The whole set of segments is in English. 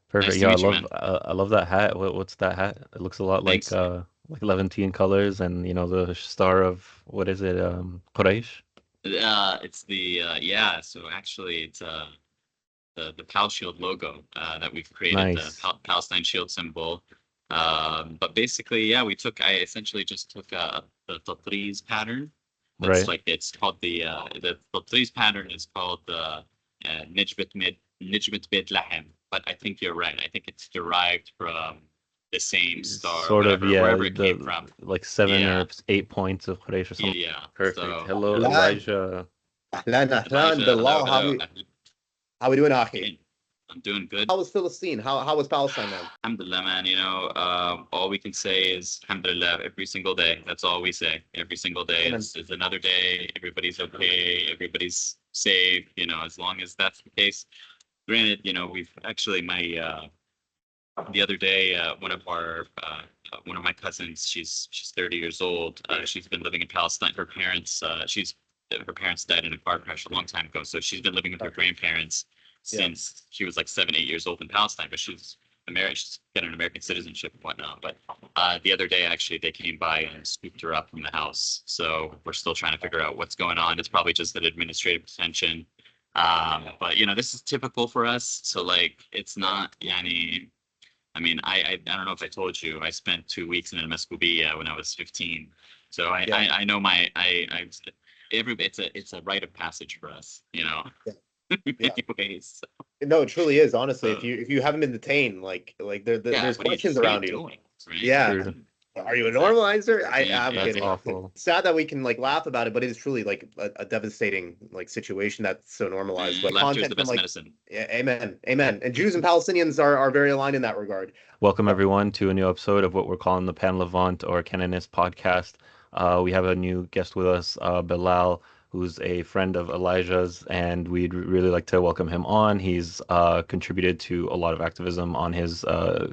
Perfect. Nice to Yeah, meet you, man. I love that hat. What's that hat? It looks a lot Thanks. like Levantine colors, and the star of what is it? Quraysh. It's the yeah. So actually, it's the Pal Shield logo that we've created, the Nice. Palestine Shield symbol. But basically, yeah, I essentially just took the Tatriz pattern. That's Right. like it's called the Tatriz pattern is called the Nijmet Beit Lahem. But I think you're right. I think it's derived from the same star, Sort of, whatever, yeah, wherever it came the from. like 7 or Yeah, 8 points of Quraysh or yeah, something. yeah. Perfect. So Hello, Ahlan, Elijah. ahlan, Elijah, hello, Bilal. hello. How we doing, Akhi? I'm doing good. How was Philistine? How was Palestine, man? Alhamdulillah, man. All we can say is Alhamdulillah every single day. That's all we say. Every single day Amen. is another day. Everybody's okay. Everybody's safe. As long as that's the case. Granted, we've actually the other day, one of my cousins, she's 30 years old. She's been living in Palestine. Her parents died in a car crash a long time ago, so she's been living with her grandparents Yeah. since she was like 7, 8 years old in Palestine. But she's got an American citizenship and whatnot. But the other day, actually, they came by and scooped her up from the house. So we're still trying to figure out what's going on. It's probably just an administrative detention. But this is typical for us. So like, it's not. Yani, I mean, I don't know if I told you, I spent 2 weeks in a Mescubia when I was 15. So Yeah. I know it's a rite of passage for us, Yeah. in Yeah. many ways. No, it truly is. Honestly, if So, you haven't been detained, yeah, there's questions what are you around you. doing? Right? Yeah. True. Are you a Exactly. normalizer? I'm Yeah, That's kidding. awful. It's sad that we can like laugh about it, but it is truly like a devastating like situation that's so normalized. But laughter is the content from best like, medicine. yeah, amen, amen. And Jews and Palestinians are very aligned in that regard. Welcome everyone to a new episode of what we're calling the Pan Levant or Canonist podcast. We have a new guest with us, Bilal, who's a friend of Elijah's, and we'd really like to welcome him on. He's contributed to a lot of activism on his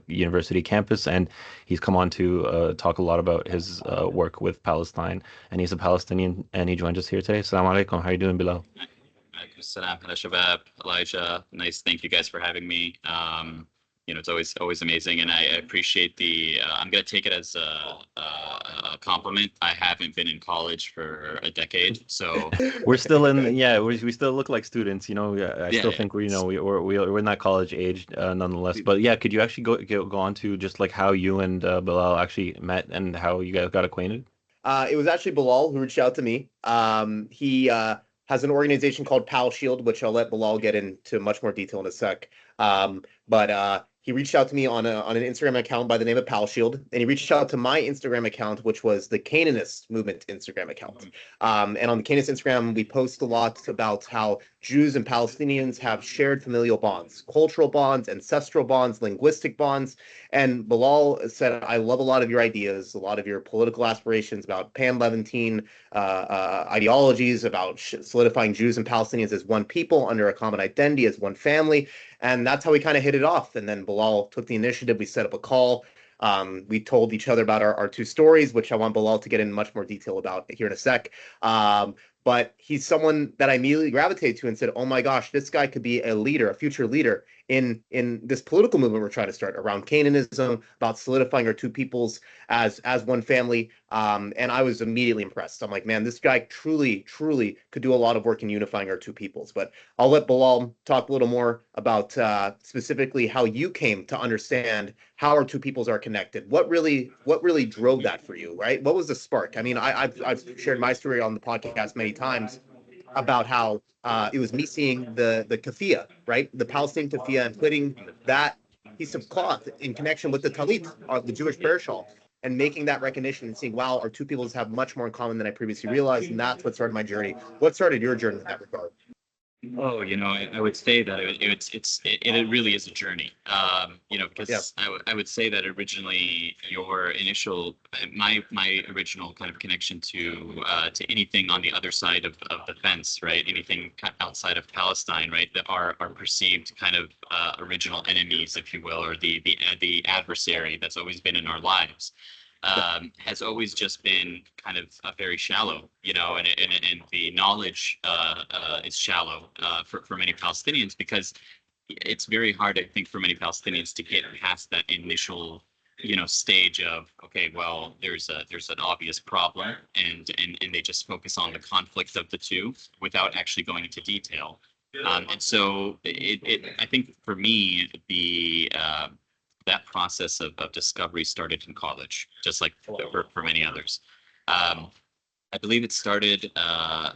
university campus, and he's come on to talk a lot about his work with Palestine. And he's a Palestinian, and he joins us here today. Assalamu alaikum. How are you doing, Bilal? Alaikum Salam, Hello, Shabab, Elijah. Nice. Thank you guys for having me. It's always amazing, and I appreciate the. I'm gonna take it as a compliment. I haven't been in college for a decade, so We're still in, yeah, we still look like students, I yeah, still yeah. think we're in that college age, nonetheless. But yeah, could you actually go on to just like how you and Bilal actually met and how you guys got acquainted? It was actually Bilal who reached out to me. He has an organization called Pal Shield, which I'll let Bilal get into much more detail in a sec. But he reached out to me on an Instagram account by the name of Pal Shield, and he reached out to my Instagram account, which was the Canaanist Movement Instagram account. And on the Canaanist Instagram, we post a lot about how Jews and Palestinians have shared familial bonds, cultural bonds, ancestral bonds, linguistic bonds. And Bilal said, I love a lot of your ideas, a lot of your political aspirations about pan-Levantine ideologies, about solidifying Jews and Palestinians as one people under a common identity, as one family. And that's how we kind of hit it off. And then Bilal took the initiative. We set up a call. We told each other about our two stories, which I want Bilal to get in much more detail about here in a sec. But he's someone that I immediately gravitated to and said, oh my gosh, this guy could be a leader, a future leader in this political movement we're trying to start around Cananism, about solidifying our two peoples as one family. And I was immediately impressed. I'm like, man, this guy truly could do a lot of work in unifying our two peoples. But I'll let Bilal talk a little more about specifically how you came to understand how our two peoples are connected. What really drove that for you, right? What was the spark? I mean, I've shared my story on the podcast many times about how it was me seeing the kafia, right? The Palestinian kafia, and putting that piece of cloth in connection with the talit, or the Jewish prayer shawl, and making that recognition and seeing, wow, our two peoples have much more in common than I previously realized. And that's what started my journey. What started your journey in that regard? Oh, I would say that it really is a journey. Yeah. Because I would say that originally my original kind of connection to anything on the other side of the fence, right? Anything outside of Palestine, right? That are perceived kind of original enemies, if you will, or the adversary that's always been in our lives. Has always just been kind of very shallow, and the knowledge is shallow for many Palestinians because it's very hard, I think, for many Palestinians to get past that initial, stage of, okay, well, there's an obvious problem, and they just focus on the conflict of the two without actually going into detail. And so I think for me, that process of discovery started in college, just like for many others. Um, I believe it started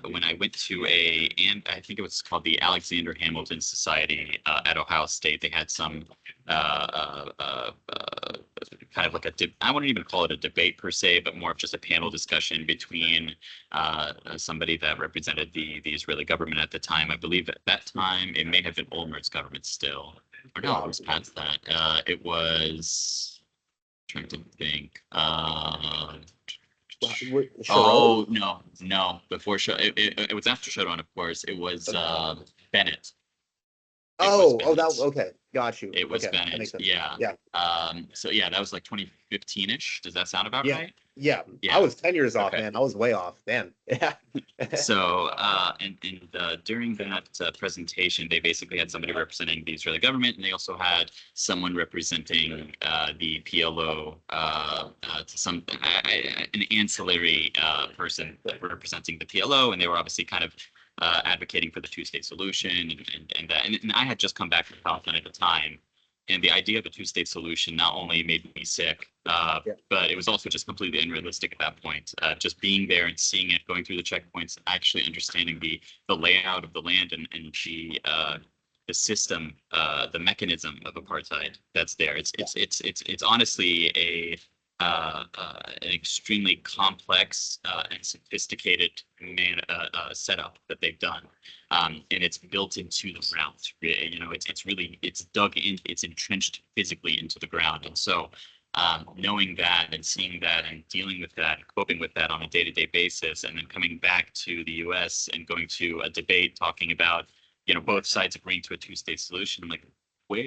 when I went to and I think it was called the Alexander Hamilton Society at Ohio State. They had some kind of like I wouldn't even call it a debate per se, but more of just a panel discussion between somebody that represented the Israeli government at the time. I believe at that time it may have been Olmert's government still, or no, it was past that. It was trying to think. Oh no! Before it was after Sharon, of course. It was Bennett. Okay, got you. It was Okay, that makes Bennett. sense. Yeah. Yeah. So yeah, that was like 2015-ish. Does that sound about right? Yeah. Yeah. I was 10 years off, Okay. man. I was way off. Damn. Yeah. So during that presentation, they basically had somebody representing the Israeli government, and they also had someone representing the PLO, an ancillary person representing the PLO, and they were obviously kind of advocating for the two-state solution, and I had just come back from Palestine at the time, and the idea of a two-state solution not only made me sick, but it was also just completely unrealistic at that point. Just being there and seeing it, going through the checkpoints, actually understanding the layout of the land and the system, the mechanism of apartheid that's there. It's honestly an extremely complex and sophisticated setup that they've done, and it's built into the ground. It's dug in, it's entrenched physically into the ground, and so knowing that and seeing that and dealing with that, coping with that on a day-to-day basis, and then coming back to the U.S. and going to a debate talking about both sides agreeing to a two-state solution. I'm like, what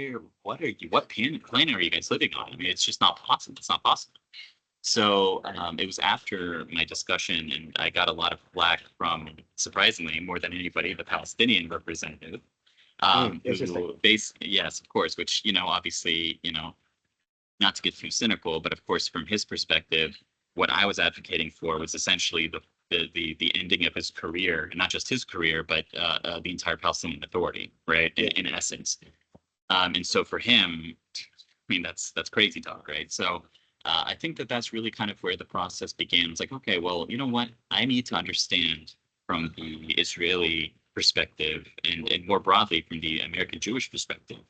planet are you guys living on? I mean, it's just not possible. It's not possible. So it was after my discussion, and I got a lot of flack from, surprisingly, more than anybody, the Palestinian representative. Yes, of course, which, obviously, not to get too cynical, but of course, from his perspective, what I was advocating for was essentially the ending of his career, and not just his career, but the entire Palestinian Authority, right? In essence. And so for him, I mean, that's crazy talk, right? So I think that's really kind of where the process began. It's like, okay, well, you know what? I need to understand from the Israeli perspective and more broadly from the American Jewish perspective,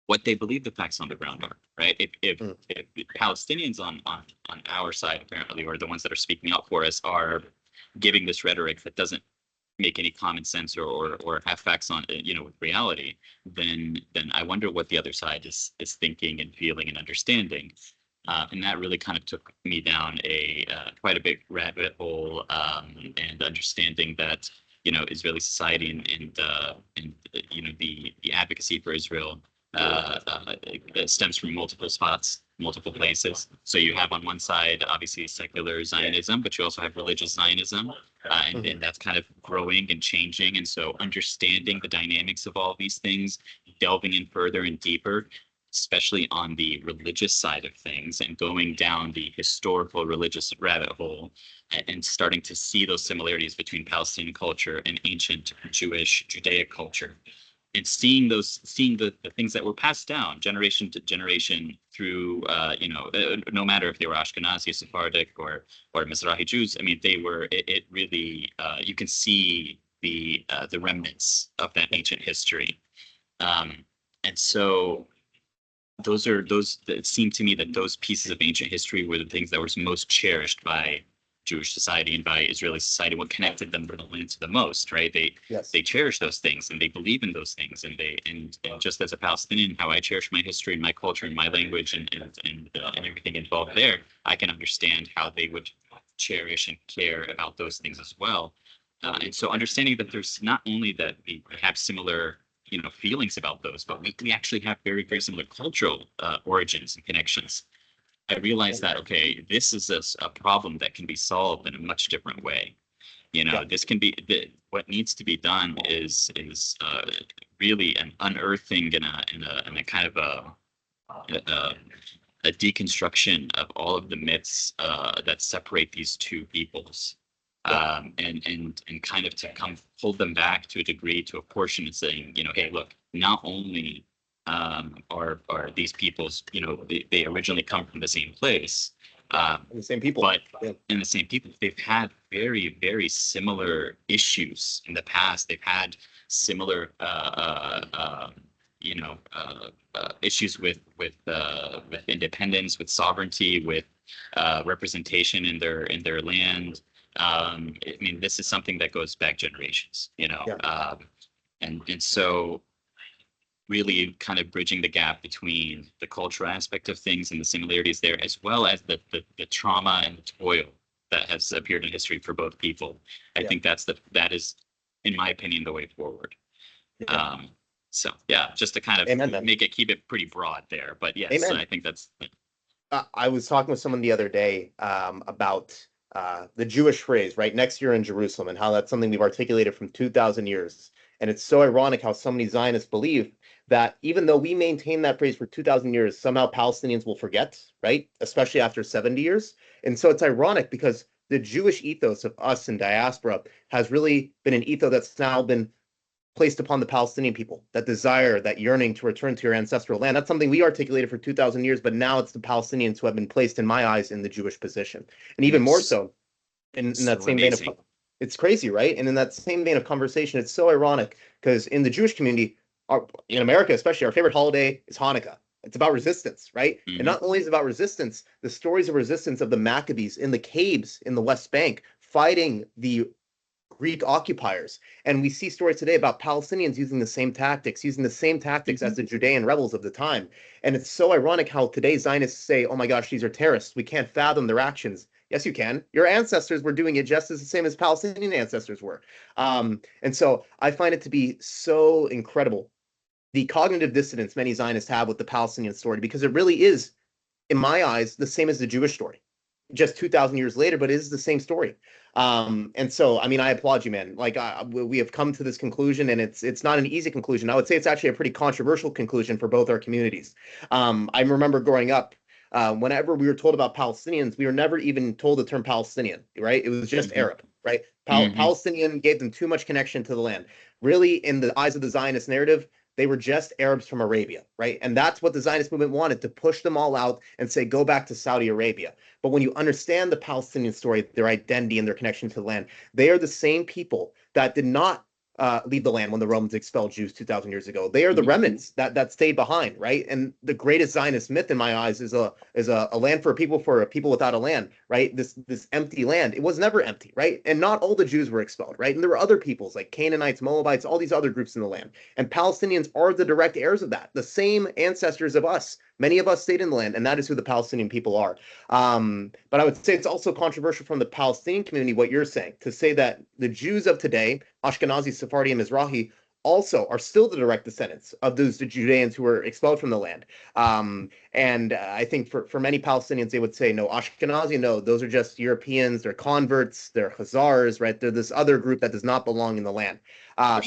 what they believe the facts on the ground are, right? If Palestinians on our side, apparently, or the ones that are speaking out for us, are giving this rhetoric that doesn't make any common sense or have facts on with reality, then I wonder what the other side is thinking and feeling and understanding. And that really kind of took me down quite a big rabbit hole, and understanding that Israeli society and the advocacy for Israel stems from multiple spots, multiple places. So you have on one side, obviously, secular Zionism, but you also have religious Zionism, and that's kind of growing and changing. And so understanding the dynamics of all these things, delving in further and deeper, especially on the religious side of things, and going down the historical religious rabbit hole, and starting to see those similarities between Palestinian culture and ancient Jewish Judaic culture. And seeing the things that were passed down generation to generation through, no matter if they were Ashkenazi, Sephardic, or Mizrahi Jews. I mean, they were. It really, you can see the remnants of that ancient history, and so it seemed to me that those pieces of ancient history were the things that were most cherished by Jewish society and by Israeli society, what connected them to the land the most, right? They cherish those things and they believe in those things, and just as a Palestinian, how I cherish my history and my culture and my language and everything involved there, I can understand how they would cherish and care about those things as well. And so understanding that there's not only that we have similar feelings about those, but we actually have very, very similar cultural origins and connections. I realized that, okay, this is a problem that can be solved in a much different way. Yeah. This can be what needs to be done is really an unearthing and a kind of a deconstruction of all of the myths that separate these two peoples, and kind of to come hold them back to a degree, to a portion, and saying, hey, look, not only are these peoples, they originally come from the same place, The same people. but Yeah. in the same people, they've had very, very similar issues in the past. They've had similar, issues with independence, with sovereignty, with representation in their land. I mean, this is something that goes back generations, Yeah. And so really kind of bridging the gap between the cultural aspect of things and the similarities there, as well as the trauma and the toil that has appeared in history for both people. I think that is, in my opinion, the way forward. Yeah. So yeah, just to kind of Amen, keep it pretty broad there. But yes, Amen. I think that's I was talking with someone the other day about the Jewish phrase, right? Next year in Jerusalem, and how that's something we've articulated from 2,000 years. And it's so ironic how so many Zionists believe that even though we maintain that phrase for 2,000 years, somehow Palestinians will forget, right? Especially after 70 years. And so it's ironic because the Jewish ethos of us in diaspora has really been an ethos that's now been placed upon the Palestinian people, that desire, that yearning to return to your ancestral land. That's something we articulated for 2,000 years, but now it's the Palestinians who have been placed, in my eyes, in the Jewish position. And even more so, in that same vein of, it's crazy, right? And in that same vein of conversation, it's so ironic because in the Jewish community, in America especially, our favorite holiday is Hanukkah. It's about resistance, right? And not only is it about resistance, the stories of resistance of the Maccabees in the caves in the West Bank fighting the Greek occupiers. And we see stories today about Palestinians using the same tactics as the Judean rebels of the time. And it's so ironic how today Zionists say, oh my gosh, these are terrorists. We can't fathom their actions. Yes, you can. Your ancestors were doing it just as the same as Palestinian ancestors were. And so I find it to be so incredible, the cognitive dissonance many Zionists have with the Palestinian story, because it really is, in my eyes, the same as the Jewish story, just 2,000 years later, but it is the same story. And so, I mean, I applaud you, man. Like, we have come to this conclusion, and it's not an easy conclusion. I would say it's actually a pretty controversial conclusion for both our communities. I remember growing up, whenever we were told about Palestinians, we were never even told the term Palestinian, right? It was just Arab, right? Palestinian gave them too much connection to the land. Really, in the eyes of the Zionist narrative, they were just Arabs from Arabia, right? And that's what the Zionist movement wanted, to push them all out and say, go back to Saudi Arabia. But when you understand the Palestinian story, their identity and their connection to the land, they are the same people that did not leave the land when the Romans expelled Jews 2,000 years ago. They are the remnants that stayed behind, right? And the greatest Zionist myth in my eyes is a land for a people without a land, right? This empty land. It was never empty, right? And not all the Jews were expelled, right? And there were other peoples like Canaanites, Moabites, all these other groups in the land. And Palestinians are the direct heirs of that, the same ancestors of us. Many of us stayed in the land, and that is who the Palestinian people are. But I would say it's also controversial from the Palestinian community, what you're saying, to say that the Jews of today, Ashkenazi, Sephardi, and Mizrahi, also are still the direct descendants of the Judeans who were expelled from the land. And I think for many Palestinians, they would say, no, Ashkenazi, no, those are just Europeans, they're converts, they're Khazars, right? They're this other group that does not belong in the land.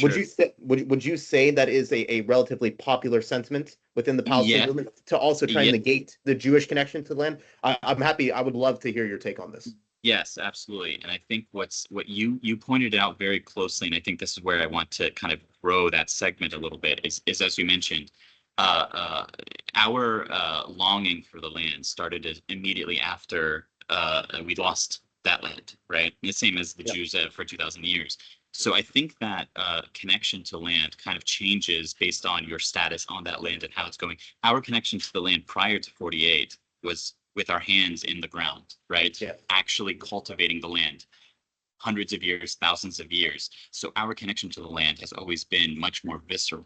Would you say that is a relatively popular sentiment within the Palestinian movement, to also try and negate the Jewish connection to the land? I would love to hear your take on this. Yes, absolutely. And I think what you pointed out very closely, and I think this is where I want to kind of grow that segment a little bit, is as you mentioned, our longing for the land started immediately after we lost that land, right? The same as the Jews for 2,000 years. So I think that connection to land kind of changes based on your status on that land and how it's going. Our connection to the land prior to 48 was with our hands in the ground, right? Yeah. Actually cultivating the land, hundreds of years, thousands of years. So our connection to the land has always been much more visceral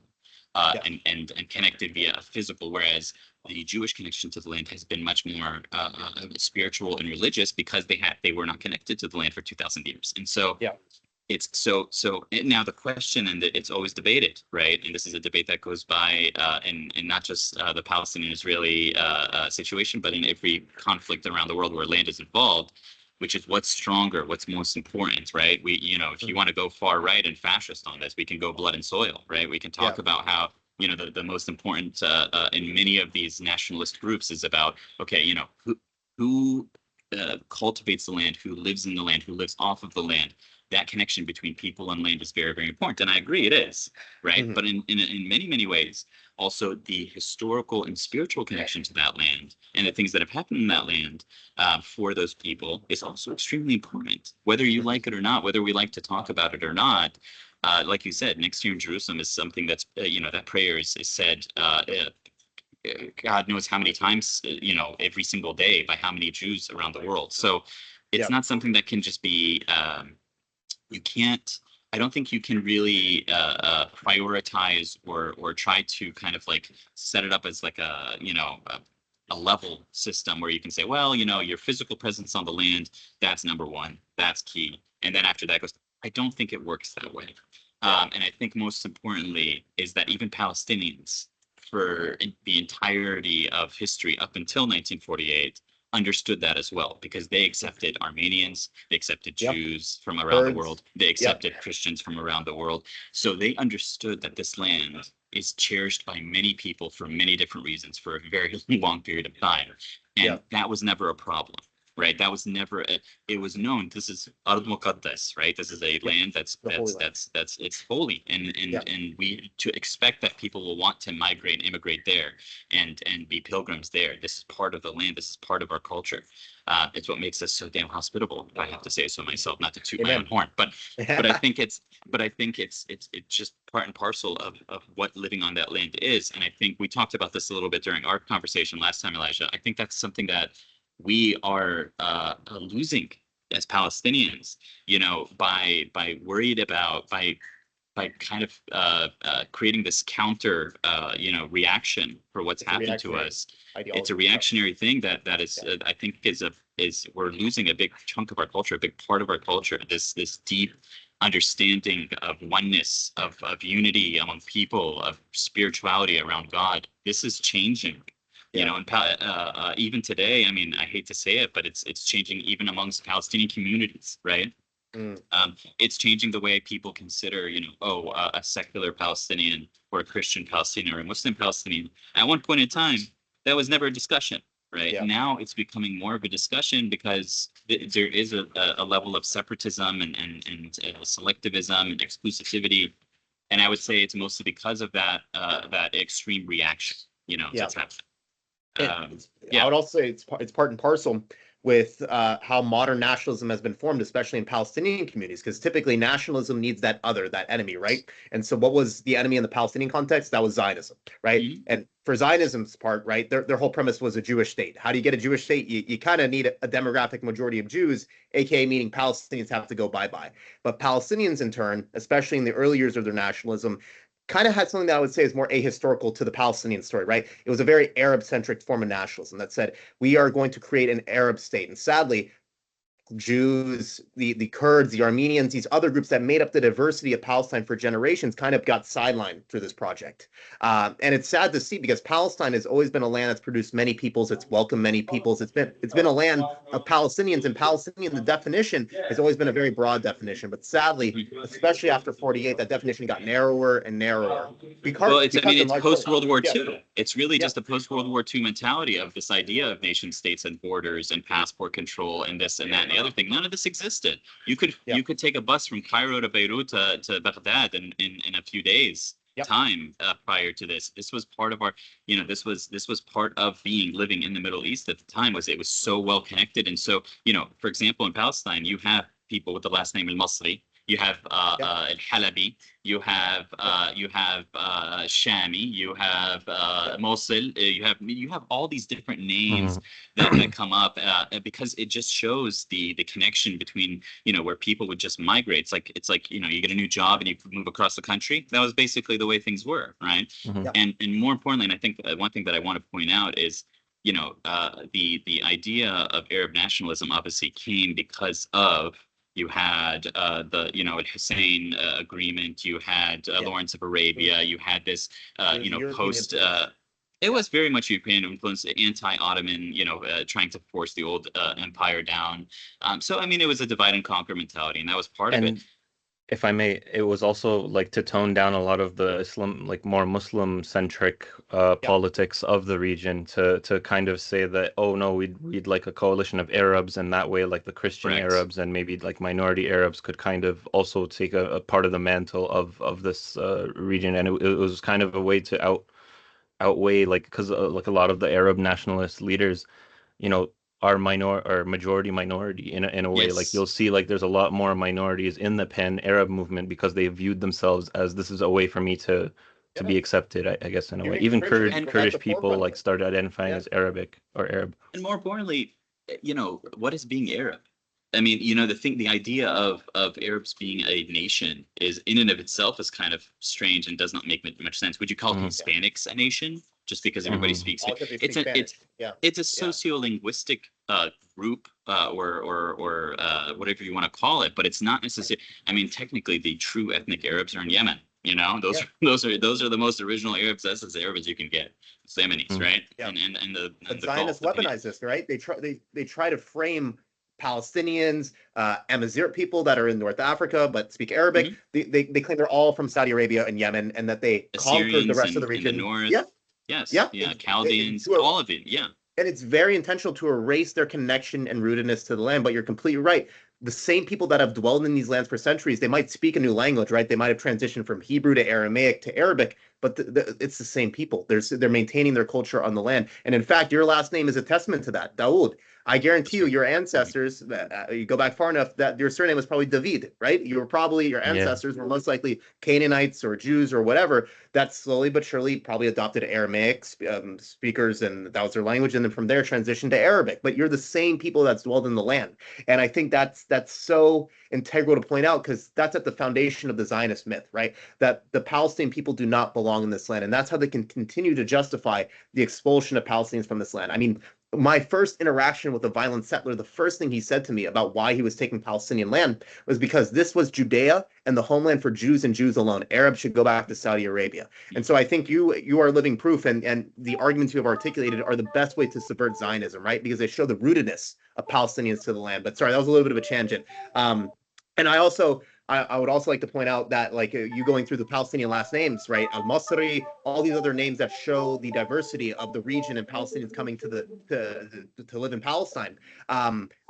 and connected via physical, whereas the Jewish connection to the land has been much more spiritual and religious, because they were not connected to the land for 2,000 years. And so it's so now the question, and it's always debated, right? And this is a debate that goes by in not just the Palestinian-Israeli situation, but in every conflict around the world where land is involved. which is what's stronger, what's most important, right? We, if you want to go far right and fascist on this, we can go blood and soil, right? We can talk about how, the most important in many of these nationalist groups is about, okay, who cultivates the land, who lives in the land, who lives off of the land. That connection between people and land is very, very important. And I agree it is, right? But in many, many ways, also the historical and spiritual connection to that land and the things that have happened in that land for those people is also extremely important, whether you like it or not, whether we like to talk about it or not. Like you said, next year in Jerusalem is something that's, that prayer is said God knows how many times, every single day by how many Jews around the world. So it's not something that can just be, I don't think you can really prioritize or try to kind of like set it up as like a level system where you can say, well, your physical presence on the land, that's number one, that's key. And then after that goes, I don't think it works that way. And I think most importantly is that even Palestinians, for the entirety of history up until 1948, understood that as well, because they accepted Armenians, they accepted Jews from around the world, they accepted Christians from around the world. So they understood that this land is cherished by many people for many different reasons for a very long period of time. And that was never a problem. Right, that was never. It was known. This is Ard Muqaddas, right? This is a land that's it's holy, and we to expect that people will want to migrate, and immigrate there, and be pilgrims there. This is part of the land. This is part of our culture. It's what makes us so damn hospitable. If I have to say so myself, not to toot my own horn, but I think it's just part and parcel of what living on that land is. And I think we talked about this a little bit during our conversation last time, Elijah. I think that's something that we are losing as Palestinians, by worried about by kind of creating this counter, reaction for what's happened to us. It's a reactionary thing that is, I think, is we're losing a big chunk of our culture, a big part of our culture. This deep understanding of oneness, of unity among people, of spirituality around God. This is changing. And even today, I mean, I hate to say it, but it's changing even amongst Palestinian communities, right? It's changing the way people consider, a secular Palestinian or a Christian Palestinian or a Muslim Palestinian. At one point in time, that was never a discussion, right? Now it's becoming more of a discussion because there is a level of separatism and selectivism and exclusivity. And I would say it's mostly because of that extreme reaction, that's happening. I would also say it's part and parcel with how modern nationalism has been formed, especially in Palestinian communities, because typically nationalism needs that other, that enemy, right? And so what was the enemy in the Palestinian context? That was Zionism, right? And for Zionism's part, right, their whole premise was a Jewish state. How do you get a Jewish state? You kind of need a demographic majority of Jews, aka meaning Palestinians have to go bye-bye. But Palestinians, in turn, especially in the early years of their nationalism, kind of had something that I would say is more ahistorical to the Palestinian story, right? It was a very Arab-centric form of nationalism that said, we are going to create an Arab state. And sadly, Jews, the Kurds, the Armenians, these other groups that made up the diversity of Palestine for generations kind of got sidelined through this project. And it's sad to see because Palestine has always been a land that's produced many peoples. It's welcomed many peoples. It's been a land of Palestinians, and Palestinian, the definition has always been a very broad definition. But sadly, especially after 48, that definition got narrower and narrower. It's post-World War II. It's really just a post-World War II mentality of this idea of nation states and borders and passport control and this and that. And the other thing, none of this existed. You could take a bus from Cairo to Beirut to Baghdad in a few days time prior to this. This was part of our, this was part of living in the Middle East at the time. It was so well connected. And so, for example, in Palestine, you have people with the last name al-Masri. You have al-Halabi, you have Shami, you have Mosul, you have all these different names that come up because it just shows the connection between where people would just migrate. It's like you get a new job and you move across the country. That was basically the way things were, right? And more importantly, and I think one thing that I want to point out is the idea of Arab nationalism obviously came because of. You had the Hussein agreement. You had Lawrence of Arabia. You had this post It was very much European influence, anti-Ottoman, trying to force the old empire down. So, I mean, it was a divide and conquer mentality, and that was part of it. And if I may, it was also like to tone down a lot of the Islam, like more Muslim-centric Yeah, politics of the region to kind of say that, oh no, we'd like a coalition of Arabs, and that way like the Christian Correct. Arabs and maybe like minority Arabs could kind of also take a part of the mantle of this region, and it was kind of a way to outweigh like because like a lot of the Arab nationalist leaders, you know, are majority minority in a way. Like Yes. you'll see like there's a lot more minorities in the pan Arab movement because they viewed themselves as this is a way for me to yeah. be accepted, I guess in a way. Even Even Christians And were at the Kurdish people forefront of like it. started identifying Yeah. as Arabic or Arab. and more importantly, what is being Arab? I mean, the idea of Arabs being a nation is in and of itself is kind of strange and does not make much sense. Would you call Hmm. Hispanics a nation just because everybody Hmm. speaks? All because they It's speak a it's Spanish. Yeah, it's a yeah, sociolinguistic group or whatever you want to call it, but it's not necessarily. I mean, technically, the true ethnic Arabs are in Yemen. Those yeah, those are the most original Arabs. That's as Arab as you can get. It's Yemenis, Hmm. right? yeah. And But the Gulf, Zionists weaponize this, right? They try to frame Palestinians, Amazigh people that are in North Africa but speak Arabic. Mhm. They claim they're all from Saudi Arabia and Yemen, and that they conquered the Assyrians rest of the in the region. north. Yeah, Yes, yeah. yeah, Chaldeans, To all of it. Yeah. and it's very intentional to erase their connection and rootedness to the land. But you're completely right. The same people that have dwelled in these lands for centuries, they might speak a new language, right? They might have transitioned from Hebrew to Aramaic to Arabic, but it's the same people. They're maintaining their culture on the land. And in fact, your last name is a testament to that, Daoud. I guarantee That's you, right. your Mhm. ancestors, you go back far enough, that your surname was probably David, right? Your Yeah. ancestors were most likely Canaanites or Jews or whatever that slowly but surely probably adopted Aramaic speakers, and that was their language, and then from there transitioned to Arabic. But you're the same people that's dwelled in the land, and I think that's so integral to point out because that's at the foundation of the Zionist myth, right? That the Palestinian people do not belong in this land, and that's how they can continue to justify the expulsion of Palestinians from this land. I mean, my first interaction with a violent settler, the first thing he said to me about why he was taking Palestinian land was because this was Judea and the homeland for Jews and Jews alone. Arabs should go back to Saudi Arabia. And so I think you are living proof, and the arguments you have articulated are the best way to subvert Zionism, right? Because they show the rootedness of Palestinians to the land. But sorry, that was a little bit of a tangent. And I would also like to point out that like you going through the Palestinian last names, right? Al Masri, all these other names that show the diversity of the region and Palestinians coming to live in Palestine.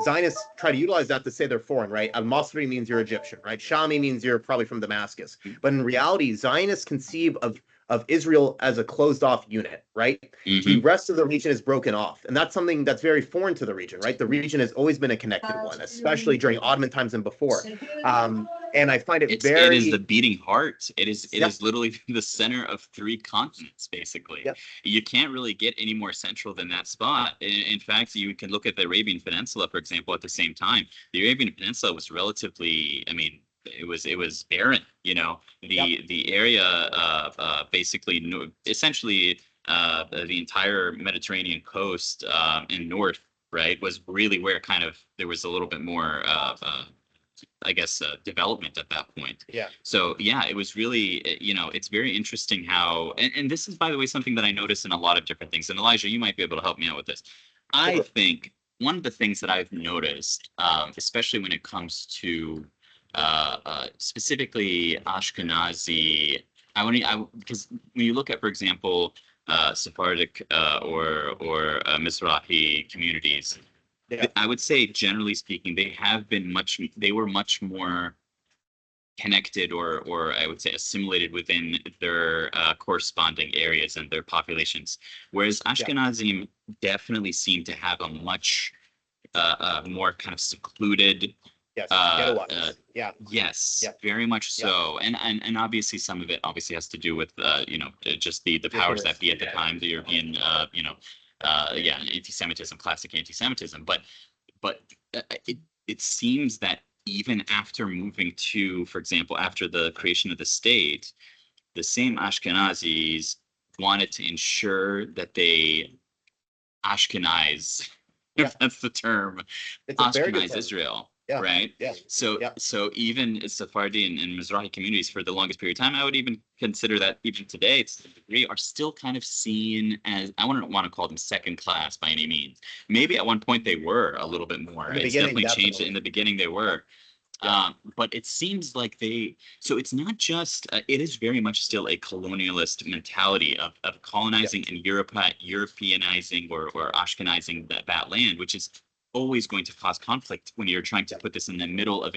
Zionists try to utilize that to say they're foreign, right? Al Masri means you're Egyptian, right? Shami means you're probably from Damascus. But in reality, Zionists conceive of Israel as a closed off unit, right? The Hmm. rest of the region is broken off. And that's something that's very foreign to the region, right? The region has always been a connected one, especially during Ottoman times and before. And I find it It is the very, beating heart. It yep, is literally the center of three continents, basically. yep, You can't really get any more central than that spot. In fact, you can look at the Arabian Peninsula, for example, at the same time. The Arabian Peninsula was relatively, I mean, it was barren. yep, The area basically essentially the entire Mediterranean coast and north, right, was really where kind of there was a little bit more I guess, development at that point. yeah, So yeah, it was really, it's very interesting how, and this is, by the way, something that I notice in a lot of different things. And Elijah, you might be able to help me out with this. I sure, think one of the things that I've noticed, especially when it comes to specifically Ashkenazi, because when you look at, for example, Sephardic or Mizrahi communities, yeah, I would say, generally speaking, they were much more connected or I would say assimilated within their corresponding areas and their populations. Whereas yeah, Ashkenazim definitely seem to have a much more kind of secluded, yes, uh, uh, ghettoized, yeah, yes, yeah, very much yeah, so. And obviously some of it obviously has to do with, just the powers that ridiculous, be at the time, the European, yeah, anti-Semitism, classic anti-Semitism. But it seems that even after moving to, for example, after the creation of the state, the same Ashkenazis wanted to ensure that they Ashkenize, yeah. if that's the term, It's a very good Ashkenize term. Israel. Yeah. right? Yeah. So Yeah. so even Sephardi and Mizrahi communities for the longest period of time, I would even consider that even today, to a degree, are still kind of seen as, I wouldn't want to call them second class by any means. Maybe at one point they were a little bit more. In the It's beginning, definitely changed. In definitely. the beginning they were. Yeah. But it seems like so it's not just, it is very much still a colonialist mentality of Yeah. colonizing and Europeanizing or Ashkenazing that land, which is always going to cause conflict when you're trying to Yeah. put this in the middle of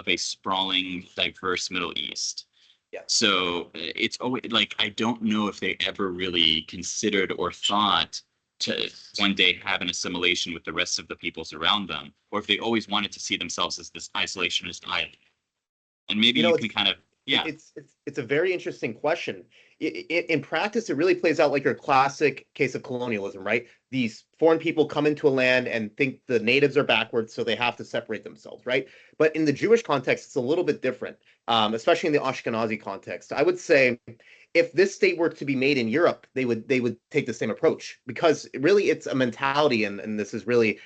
a sprawling, diverse Middle East. Yeah. So it's always like, I don't know if they ever really considered or thought to one day have an assimilation with the rest of the peoples around them, or if they always wanted to see themselves as this isolationist island. And maybe You you know, can kind of, yeah, it's a very interesting question. In practice, it really plays out like your classic case of colonialism, right? These foreign people come into a land and think the natives are backwards, so they have to separate themselves, right? But in the Jewish context, it's a little bit different, especially in the Ashkenazi context. I would say if this state were to be made in Europe, they would take the same approach because really it's a mentality, and this is really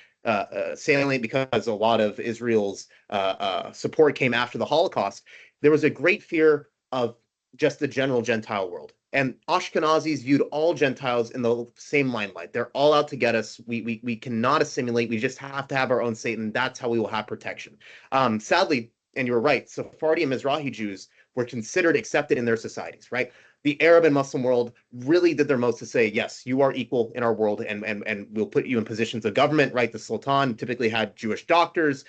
salient because a lot of Israel's support came after the Holocaust. There was a great fear of just the general Gentile world. And Ashkenazis viewed all Gentiles in the same limelight. They're all out to get us. We cannot assimilate. We just have to have our own state, and that's how we will have protection. Sadly, and you were right, Sephardi and Mizrahi Jews were considered accepted in their societies, right? The Arab and Muslim world really did their most to say, yes, you are equal in our world, and we'll put you in positions of government, right? The Sultan typically had Jewish doctors,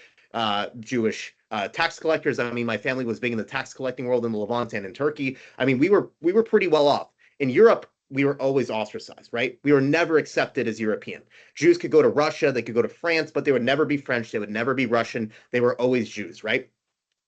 Jewish tax collectors. I mean, my family was big in the tax collecting world in the Levant and in Turkey. I mean, we were pretty well off. In Europe, we were always ostracized, right? We were never accepted as European. Jews could go to Russia, they could go to France, but they would never be French, they would never be Russian. They were always Jews, right?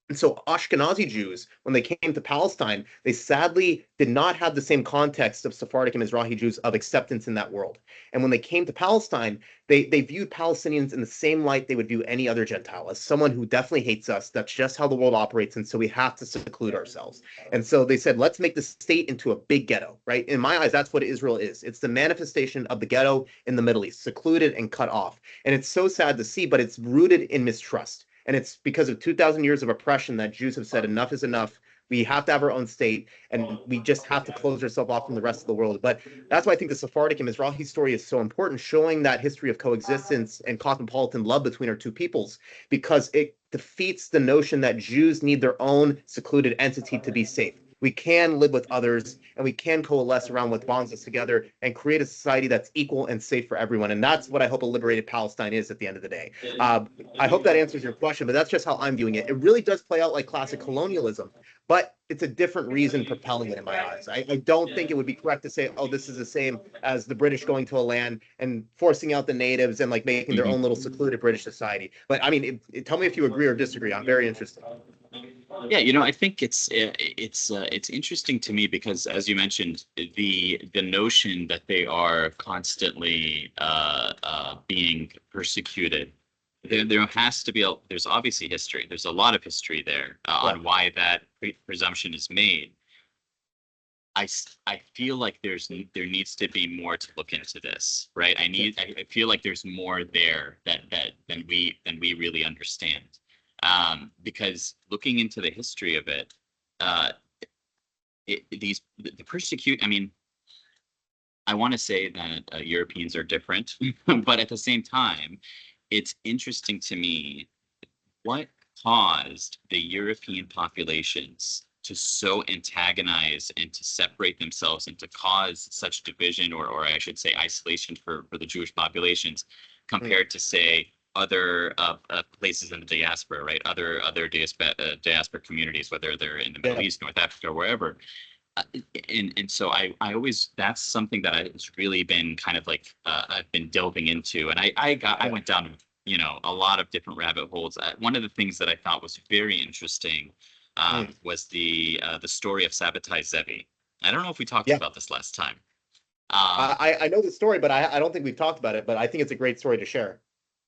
And so Ashkenazi Jews, when they came to Palestine, they sadly did not have the same context of Sephardic and Mizrahi Jews of acceptance in that world. And when they came to Palestine, they viewed Palestinians in the same light they would view any other Gentile, as someone who definitely hates us. That's just how the world operates. And so we have to seclude ourselves. And so they said, let's make the state into a big ghetto, right? In my eyes, that's what Israel is. It's the manifestation of the ghetto in the Middle East, secluded and cut off. And it's so sad to see, but it's rooted in mistrust. And it's because of 2,000 years of oppression that Jews have said enough is enough. We have to have our own state, and we just have to close ourselves off from the rest of the world. But that's why I think the Sephardic and Mizrahi story is so important, showing that history of coexistence and cosmopolitan love between our two peoples, because it defeats the notion that Jews need their own secluded entity to be safe. We can live with others, and we can coalesce around what bonds us together and create a society that's equal and safe for everyone. And that's what I hope a liberated Palestine is at the end of the day. I hope that answers your question, but that's just how I'm viewing it. It really does play out like classic colonialism, but it's a different reason propelling it in my eyes. I don't think it would be correct to say, oh, this is the same as the British going to a land and forcing out the natives and like making their own little secluded British society. But I mean, tell me if you agree or disagree. I'm very interested. Yeah, I think it's interesting to me because, as you mentioned, the notion that they are constantly being persecuted. There has to be there's obviously history. There's a lot of history there on why that presumption is made. I feel like there needs to be more to look into this, right? I feel like there's more there that than we really understand. Because looking into the history of it, the persecute. I mean, I want to say that Europeans are different, but at the same time, it's interesting to me what caused the European populations to so antagonize and to separate themselves and to cause such division, or I should say isolation for the Jewish populations compared to, say, other places in the diaspora, right? Other diaspora communities, whether they're in the Middle East, North Africa, or wherever. And so I always, that's something that has really been kind of like I've been delving into, and I went down a lot of different rabbit holes. One of the things that I thought was very interesting was the story of Sabbatai Zevi. I don't know if we talked about this last time. I know the story, but I don't think we've talked about it. But I think it's a great story to share.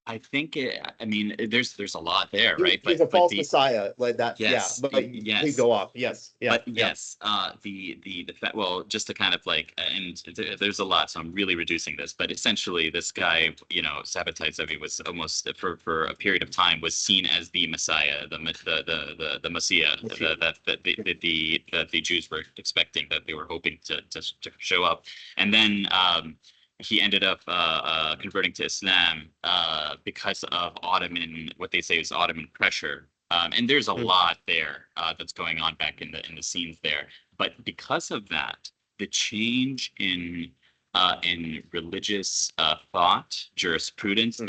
I think I mean, there's a lot there, right? He's a But false the messiah, like that. Yeah, yes, but please yes. go off. Yes, yeah, But yeah. yes, the fact, well, just to kind of like, and there's a lot, so I'm really reducing this, but essentially, this guy, Sabbatai Zevi was almost for a period of time was seen as the Messiah, the Messiah that the Jews were expecting, that they were hoping to show up, and then he ended up converting to Islam because of what they say is Ottoman pressure. And there's a lot there that's going on back in the scenes there. But because of that, the change in religious thought, jurisprudence,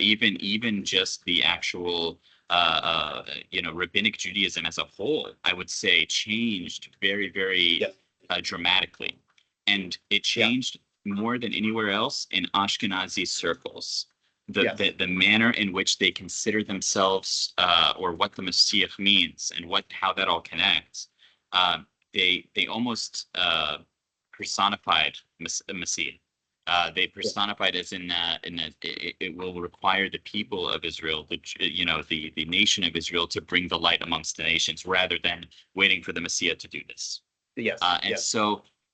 even just the actual rabbinic Judaism as a whole, I would say changed very, very dramatically, and it changed more than anywhere else in Ashkenazi circles. The manner in which they consider themselves, or what the Messiah means, and how that all connects, they almost personified Messiah. They personified as in that it will require the people of Israel, the nation of Israel, to bring the light amongst the nations, rather than waiting for the Messiah to do this. Yes,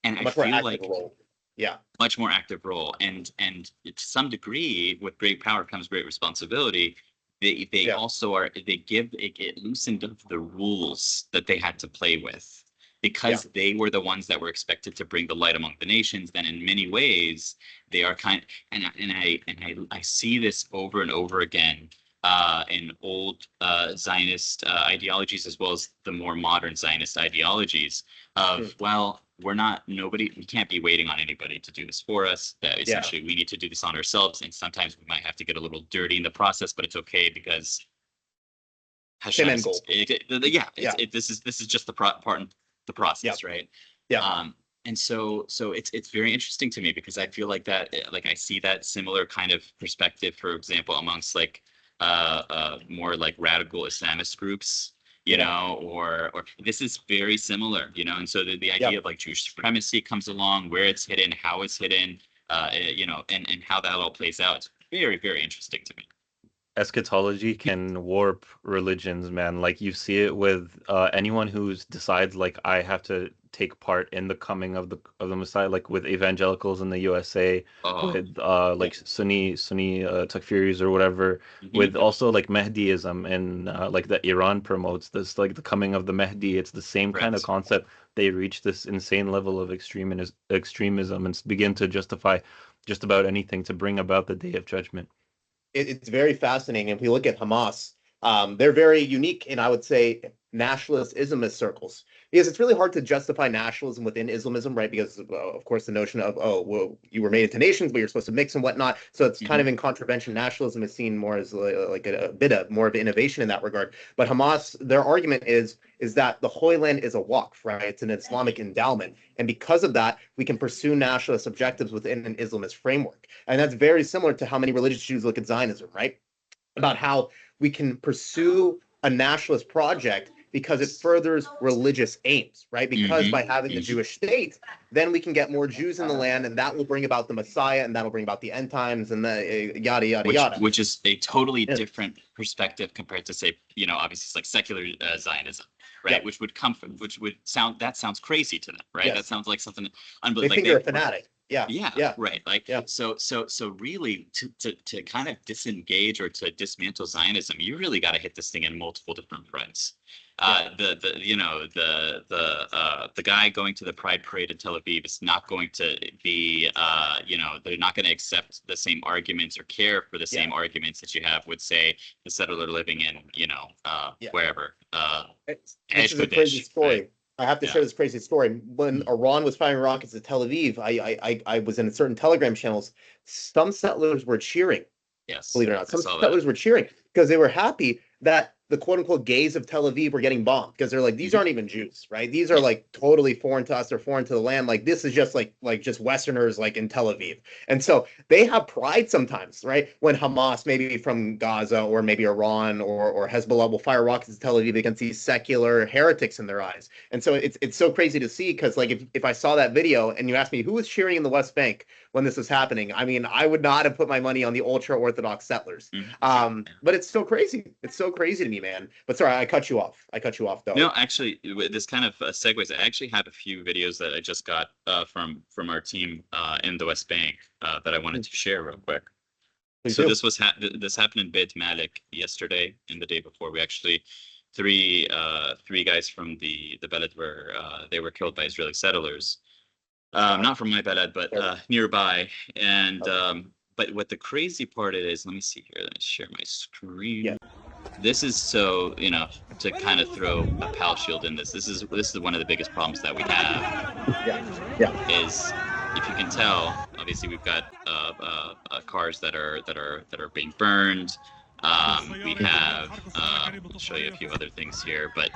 And I much more feel active like role. Yeah, much more active role, and to some degree, with great power comes great responsibility. They also it loosened up the rules that they had to play with, because they were the ones that were expected to bring the light among the nations. Then in many ways they are I see this over and over again in old Zionist ideologies, as well as the more modern Zionist ideologies of, well, we can't be waiting on anybody to do this for us. That essentially we need to do this on ourselves. And sometimes we might have to get a little dirty in the process, but it's okay, because Hashem is, this is just the part in the process, right? Yeah. And so it's very interesting to me, because I feel like that, like I see that similar kind of perspective, for example, amongst like more like radical Islamist groups, or this is very similar, and so the idea of like Jewish supremacy comes along, where it's hidden, how it's hidden, and how that all plays out. It's very, very interesting to me. Eschatology can warp religions, man. Like, you see it with anyone who decides, like, I have to take part in the coming of the Messiah, like with evangelicals in the USA, with like Sunni Takfiris or whatever, with also like Mahdiism, and like that Iran promotes this, like the coming of the Mahdi. It's the same kind of concept. They reach this insane level of extremism and begin to justify just about anything to bring about the day of judgment. It's very fascinating. If we look at Hamas, they're very unique in, I would say, nationalist Islamist circles, because it's really hard to justify nationalism within Islamism, right? Because of course the notion of, oh, well, you were made into nations, but you're supposed to mix and whatnot. So it's kind of in contravention. Nationalism is seen more as like a bit of more of innovation in that regard. But Hamas, their argument is that the Holy Land is a waqf, right? It's an Islamic endowment, and because of that, we can pursue nationalist objectives within an Islamist framework. And that's very similar to how many religious Jews look at Zionism, right? About how we can pursue a nationalist project because it furthers religious aims, right? Because by having the Jewish state, then we can get more Jews in the land, and that will bring about the Messiah, and that will bring about the end times, and the yada, yada, yada. Which is a totally different perspective compared to, say, obviously it's like secular Zionism, right? Which would sounds crazy to them, right? That sounds like something unbelievable. They think they're a fanatic. Yeah. Right. Like, so really to kind of disengage or to dismantle Zionism, you really got to hit this thing in multiple different fronts. The guy going to the Pride Parade in Tel Aviv is not going to be, they're not going to accept the same arguments or care for the same arguments that you have with, say, the settler living in, wherever. This is a crazy story. Right? I have to share this crazy story. When Iran was firing rockets at Tel Aviv, I was in certain Telegram channels. Some settlers were cheering. Yes, believe it or not, some settlers were cheering because they were happy that the quote unquote gays of Tel Aviv were getting bombed because they're like, these aren't even Jews, right? These are like totally foreign to us. They're foreign to the land. Like this is just like just Westerners like in Tel Aviv. And so they have pride sometimes, right? When Hamas, maybe from Gaza or maybe Iran or Hezbollah will fire rockets to Tel Aviv against these secular heretics in their eyes. And so it's so crazy to see because like if I saw that video and you asked me who was cheering in the West Bank when this was happening, I mean, I would not have put my money on the ultra Orthodox settlers. But it's so crazy. It's so crazy to me, man. But sorry, I cut you off. Though. No, actually, this kind of segues. I actually have a few videos that I just got from our team in the West Bank that I wanted to share real quick. Please So do. this happened in Beit Malik yesterday and the day before. We actually three guys from the Beled were killed by Israeli settlers. Not from my Beled, but nearby. And but what the crazy part is, let me see here. Let me share my screen. Yeah. This is so, to kind of throw a PAL shield in this. This is one of the biggest problems that we have. Yeah. Is, if you can tell, obviously we've got cars that are being burned. We have I'll show you a few other things here, but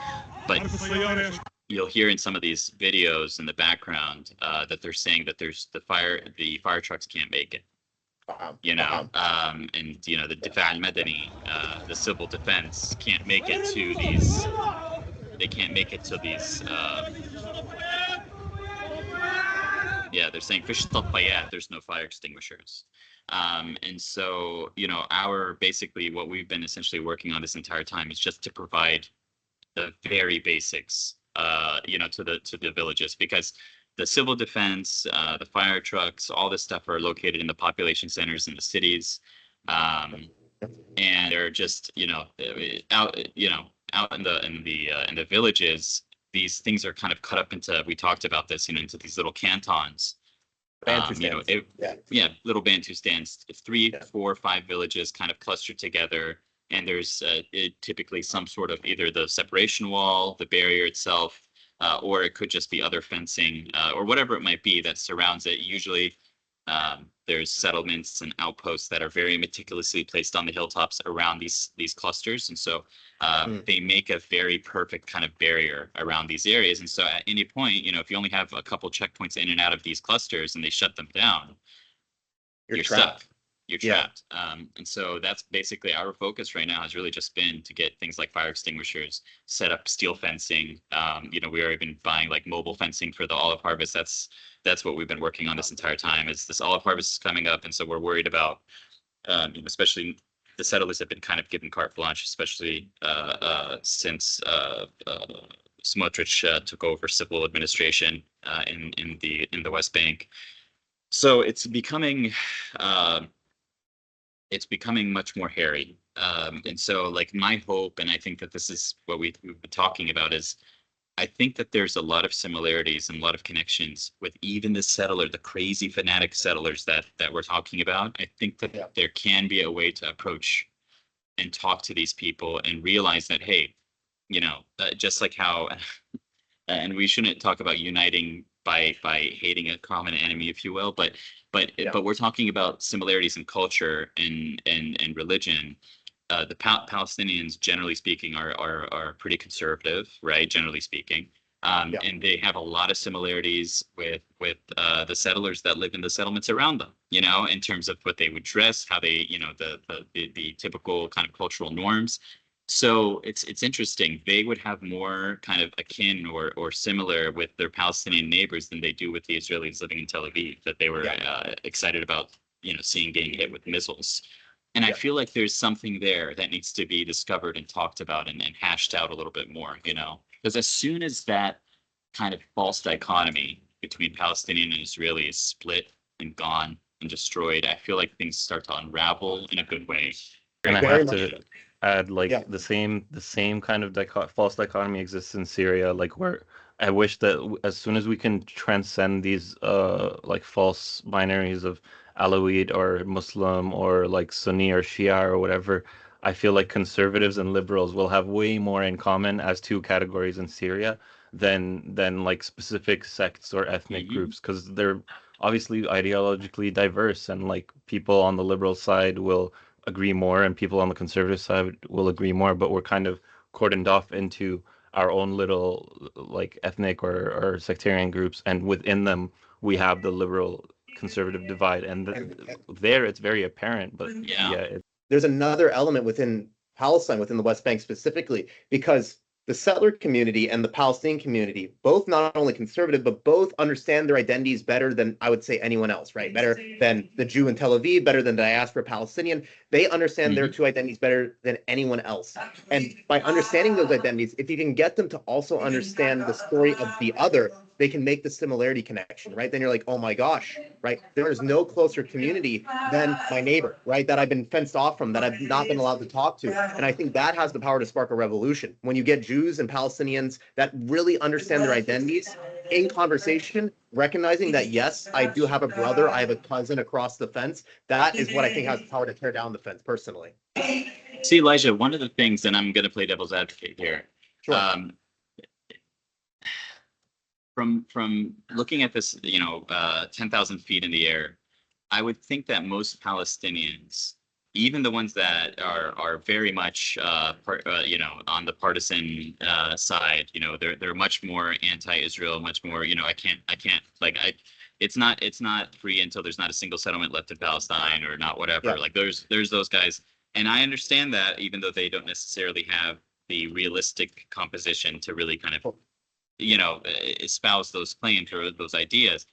you'll hear in some of these videos in the background that they're saying that the fire trucks can't make it. And the Difa al-Madani, the civil defense can't make it to these. They can't make it to these. They're saying there's no fire extinguishers. And so, basically what we've been essentially working on this entire time is just to provide the very basics, to the villages, because the civil defense, the fire trucks, all this stuff are located in the population centers in the cities. And they're just, out in the villages, these things are kind of cut up into, we talked about this, into these little cantons. Little Bantu stands, 3, 4, 5 villages kind of clustered together. And there's typically some sort of either the separation wall, the barrier itself, or it could just be other fencing or whatever it might be that surrounds it. Usually there's settlements and outposts that are very meticulously placed on the hilltops around these clusters. And so they make a very perfect kind of barrier around these areas. And so at any point, if you only have a couple checkpoints in and out of these clusters and they shut them down, you're stuck. You're trapped. And so that's basically our focus right now has really just been to get things like fire extinguishers, set up steel fencing. We are even buying like mobile fencing for the olive harvest. That's what we've been working on this entire time. Is this olive harvest is coming up, and so we're worried about, especially the settlers have been kind of given carte blanche, especially since Smotrich took over civil administration in the West Bank. So it's becoming much more hairy. And so like my hope, and I think that this is what we've been talking about, is I think that there's a lot of similarities and a lot of connections with even the crazy fanatic settlers that we're talking about. I think that there can be a way to approach and talk to these people and realize that, hey, just like how, and we shouldn't talk about uniting by hating a common enemy, if you will, but we're talking about similarities in culture and religion. The Palestinians, generally speaking, are pretty conservative, right? Generally speaking, and they have a lot of similarities with the settlers that live in the settlements around them. In terms of what they would dress, how they, the typical kind of cultural norms. So it's interesting. They would have more kind of akin or similar with their Palestinian neighbors than they do with the Israelis living in Tel Aviv that they were excited about, seeing getting hit with missiles. And I feel like there's something there that needs to be discovered and talked about and hashed out a little bit more, because as soon as that kind of false dichotomy between Palestinian and Israeli is split and gone and destroyed, I feel like things start to unravel in a good way. And I have to add, like the same kind of false dichotomy exists in Syria. Like where I wish that as soon as we can transcend these like false binaries of Alawite or Muslim or like Sunni or Shia or whatever, I feel like conservatives and liberals will have way more in common as two categories in Syria than like specific sects or ethnic groups, because they're obviously ideologically diverse, and like people on the liberal side will agree more and people on the conservative side will agree more, but we're kind of cordoned off into our own little like ethnic or sectarian groups, and within them we have the liberal conservative divide, and there it's very apparent. But yeah, there's another element within Palestine, within the West Bank specifically, because the settler community and the Palestinian community, both not only conservative, but both understand their identities better than I would say anyone else, right? Better than the Jew in Tel Aviv, better than the diaspora Palestinian. They understand their two identities better than anyone else. And by understanding those identities, if you can get them to also understand the story of the other, they can make the similarity connection, right? Then you're like, oh my gosh, right? There is no closer community than my neighbor, right? That I've been fenced off from, that I've not been allowed to talk to. And I think that has the power to spark a revolution. When you get Jews and Palestinians that really understand their identities in conversation, recognizing that, yes, I do have a brother, I have a cousin across the fence. That is what I think has the power to tear down the fence personally. See, Elijah, one of the things, and I'm going to play devil's advocate here. Sure. From looking at this, 10,000 feet in the air, I would think that most Palestinians, even the ones that are very much, on the partisan side, they're much more anti-Israel, much more, it's not free until there's not a single settlement left in Palestine or not, whatever. Yeah. Like there's those guys, and I understand that, even though they don't necessarily have the realistic composition to really kind of espouse those claims or those ideas,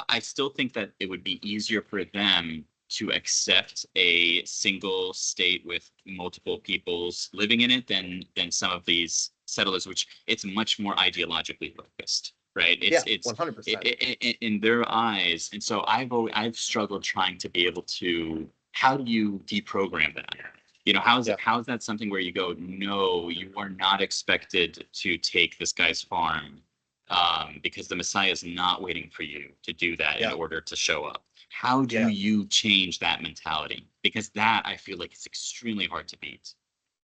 I still think that it would be easier for them to accept a single state with multiple peoples living in it than some of these settlers, which it's much more ideologically focused, right? It's 100%. In their eyes. And so I've struggled trying to be able to, how do you deprogram that? How is that something where you go, no, you are not expected to take this guy's farm because the Messiah is not waiting for you to do that in order to show up. How do you change that mentality? Because that, I feel like, it's extremely hard to beat.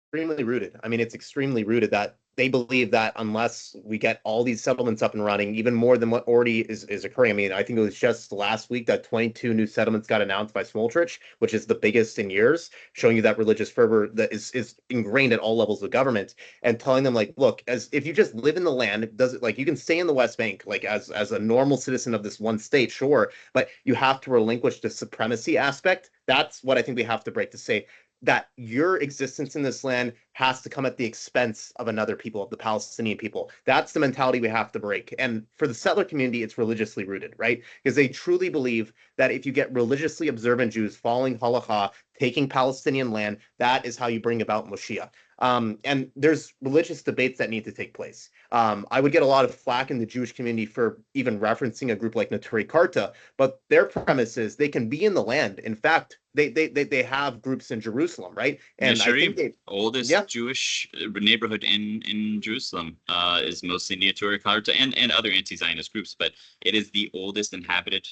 Extremely rooted. I mean, it's extremely rooted that they believe that unless we get all these settlements up and running, even more than what already is occurring. I mean, I think it was just last week that 22 new settlements got announced by Smotrich, which is the biggest in years, showing you that religious fervor that is ingrained at all levels of government, and telling them, like, look, as if you just live in the land, does it, like, you can stay in the West Bank, like as a normal citizen of this one state, sure, but you have to relinquish the supremacy aspect. That's what I think we have to break, to say that your existence in this land has to come at the expense of another people, of the Palestinian people. That's the mentality we have to break. And for the settler community, it's religiously rooted, right? Because they truly believe that if you get religiously observant Jews following halakha, taking Palestinian land, that is how you bring about Moshiach. And there's religious debates that need to take place. I would get a lot of flack in the Jewish community for even referencing a group like Neturei Karta, but their premise is they can be in the land. In fact, they have groups in Jerusalem, right? And I think oldest Jewish neighborhood in Jerusalem is mostly Neturei Karta and other anti-Zionist groups, but it is the oldest inhabited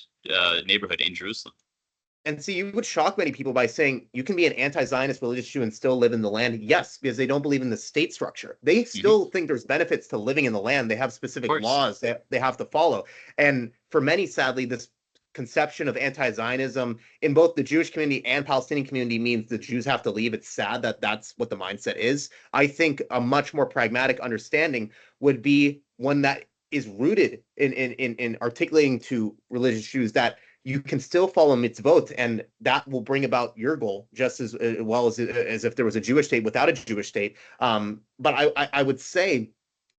neighborhood in Jerusalem. And see, you would shock many people by saying you can be an anti-Zionist religious Jew and still live in the land. Yes, because they don't believe in the state structure. They still think there's benefits to living in the land. They have specific laws that they have to follow. And for many, sadly, this conception of anti-Zionism in both the Jewish community and Palestinian community means the Jews have to leave. It's sad that that's what the mindset is. I think a much more pragmatic understanding would be one that is rooted in articulating to religious Jews that you can still follow mitzvot, and that will bring about your goal just as well as if there was a Jewish state without a Jewish state. But I would say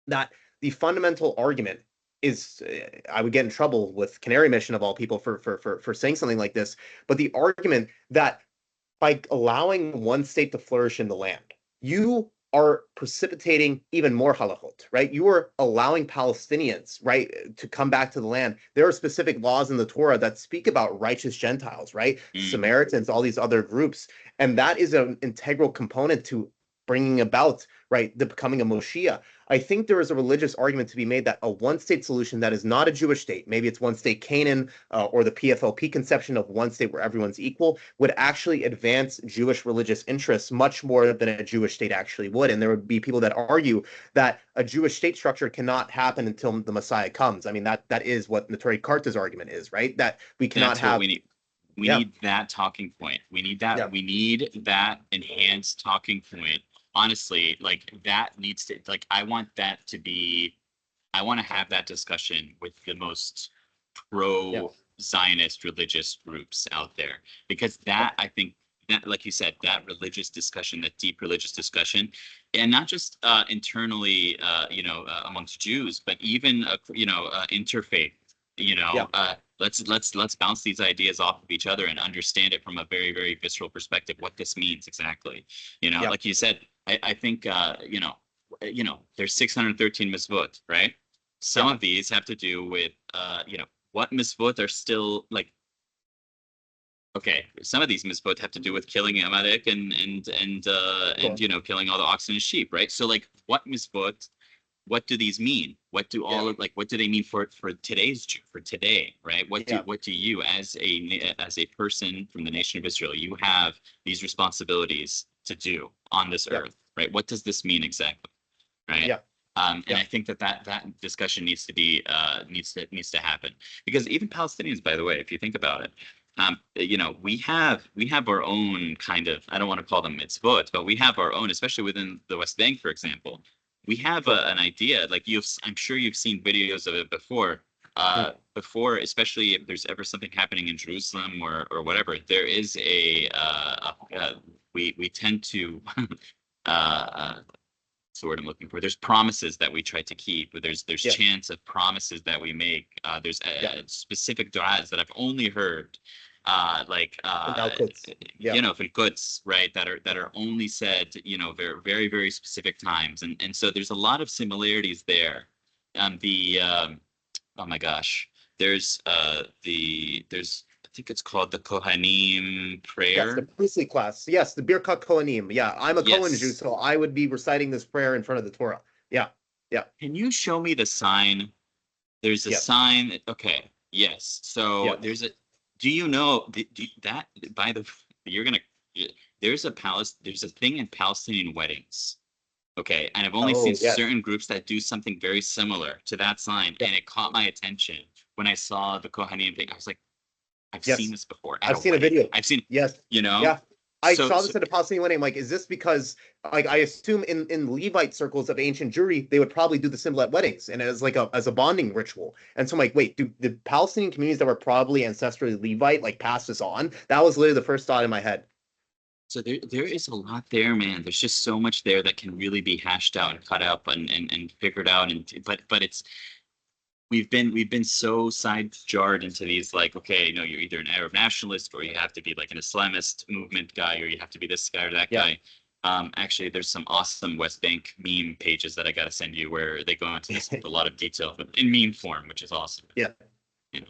that the fundamental argument is, I would get in trouble with Canary Mission of all people for saying something like this, but the argument that by allowing one state to flourish in the land, you are precipitating even more halachot, right? You are allowing Palestinians, right, to come back to the land. There are specific laws in the Torah that speak about righteous Gentiles, right? Samaritans, all these other groups. And that is an integral component to bringing about, right, the becoming a Moshiach. I think there is a religious argument to be made that a one-state solution that is not a Jewish state, maybe it's one-state Canaan or the PFLP conception of one state where everyone's equal, would actually advance Jewish religious interests much more than a Jewish state actually would. And there would be people that argue that a Jewish state structure cannot happen until the Messiah comes. I mean, that is what Neturei Karta's argument is, right? That we cannot have... We need that talking point. We need that. We need that enhanced talking point honestly, like that needs to, like, I want to have that discussion with the most pro-Zionist religious groups out there, because that, I think, that, like you said, that religious discussion, that deep religious discussion, and not just internally, amongst Jews, but even, interfaith, let's bounce these ideas off of each other and understand it from a very, very visceral perspective, what this means exactly. Like you said, I think, there's 613 mitzvot, right? Some of these have to do with, what mitzvot are still like, okay, some of these mitzvot have to do with killing Amalek and killing all the oxen and sheep, right? So like, what mitzvot, what do these mean? What do what do they mean for today's Jew, for today, right? What do you, as a person from the nation of Israel, you have these responsibilities to do on this earth, right? What does this mean exactly, right? And I think that discussion needs to be needs to happen, because even Palestinians, by the way, if you think about it, we have our own kind of, I don't want to call them mitzvot, but we have our own, especially within the West Bank, for example. We have an idea, like I'm sure you've seen videos of it before. Before, especially if there's ever something happening in Jerusalem or whatever, there is we tend to what's the word I'm looking for? There's promises that we try to keep. There's chants of promises that we make. There's specific du'as that I've only heard, filquds, right? That are only said, very, very, very specific times. And so there's a lot of similarities there. Oh my gosh, there's I think it's called the Kohanim prayer. Yes, the priestly class. Yes, the Birkat Kohanim. Yeah, I'm a Kohen Jew, so I would be reciting this prayer in front of the Torah. Yeah. Can you show me the sign? There's a sign. Okay. Yes. So there's a. Do you know that? There's a thing in Palestinian weddings. Okay, and I've only seen certain groups that do something very similar to that sign, and it caught my attention when I saw the Kohanim thing. I was like, I've seen this before. I've seen a video. I've seen, I saw this at a Palestinian wedding. I'm like, is this because, like, I assume in Levite circles of ancient Jewry, they would probably do the symbol at weddings and as a bonding ritual. And so I'm like, wait, do the Palestinian communities that were probably ancestrally Levite like pass this on? That was literally the first thought in my head. So there is a lot there, man. There's just so much there that can really be hashed out and cut up and figured out. But it's, we've been so side jarred into these, like, okay, you're either an Arab nationalist, or you have to be like an Islamist movement guy, or you have to be this guy or that guy. Actually, there's some awesome West Bank meme pages that I got to send you where they go into this with a lot of detail in meme form, which is awesome.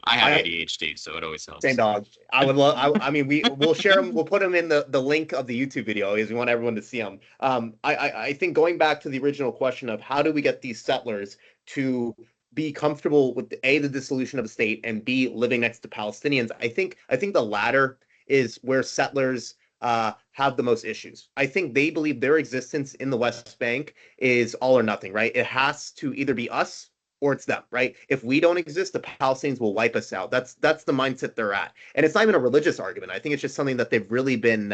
I have ADHD, so it always helps. Same dog. I would love. I mean, we'll share them. We'll put them in the link of the YouTube video, because we want everyone to see them. I think going back to the original question of how do we get these settlers to be comfortable with the dissolution of the state, and B, living next to Palestinians. I think the latter is where settlers have the most issues. I think they believe their existence in the West Bank is all or nothing, right? It has to either be us or it's them, right? If we don't exist, the Palestinians will wipe us out. That's the mindset they're at. And it's not even a religious argument. I think it's just something that they've really been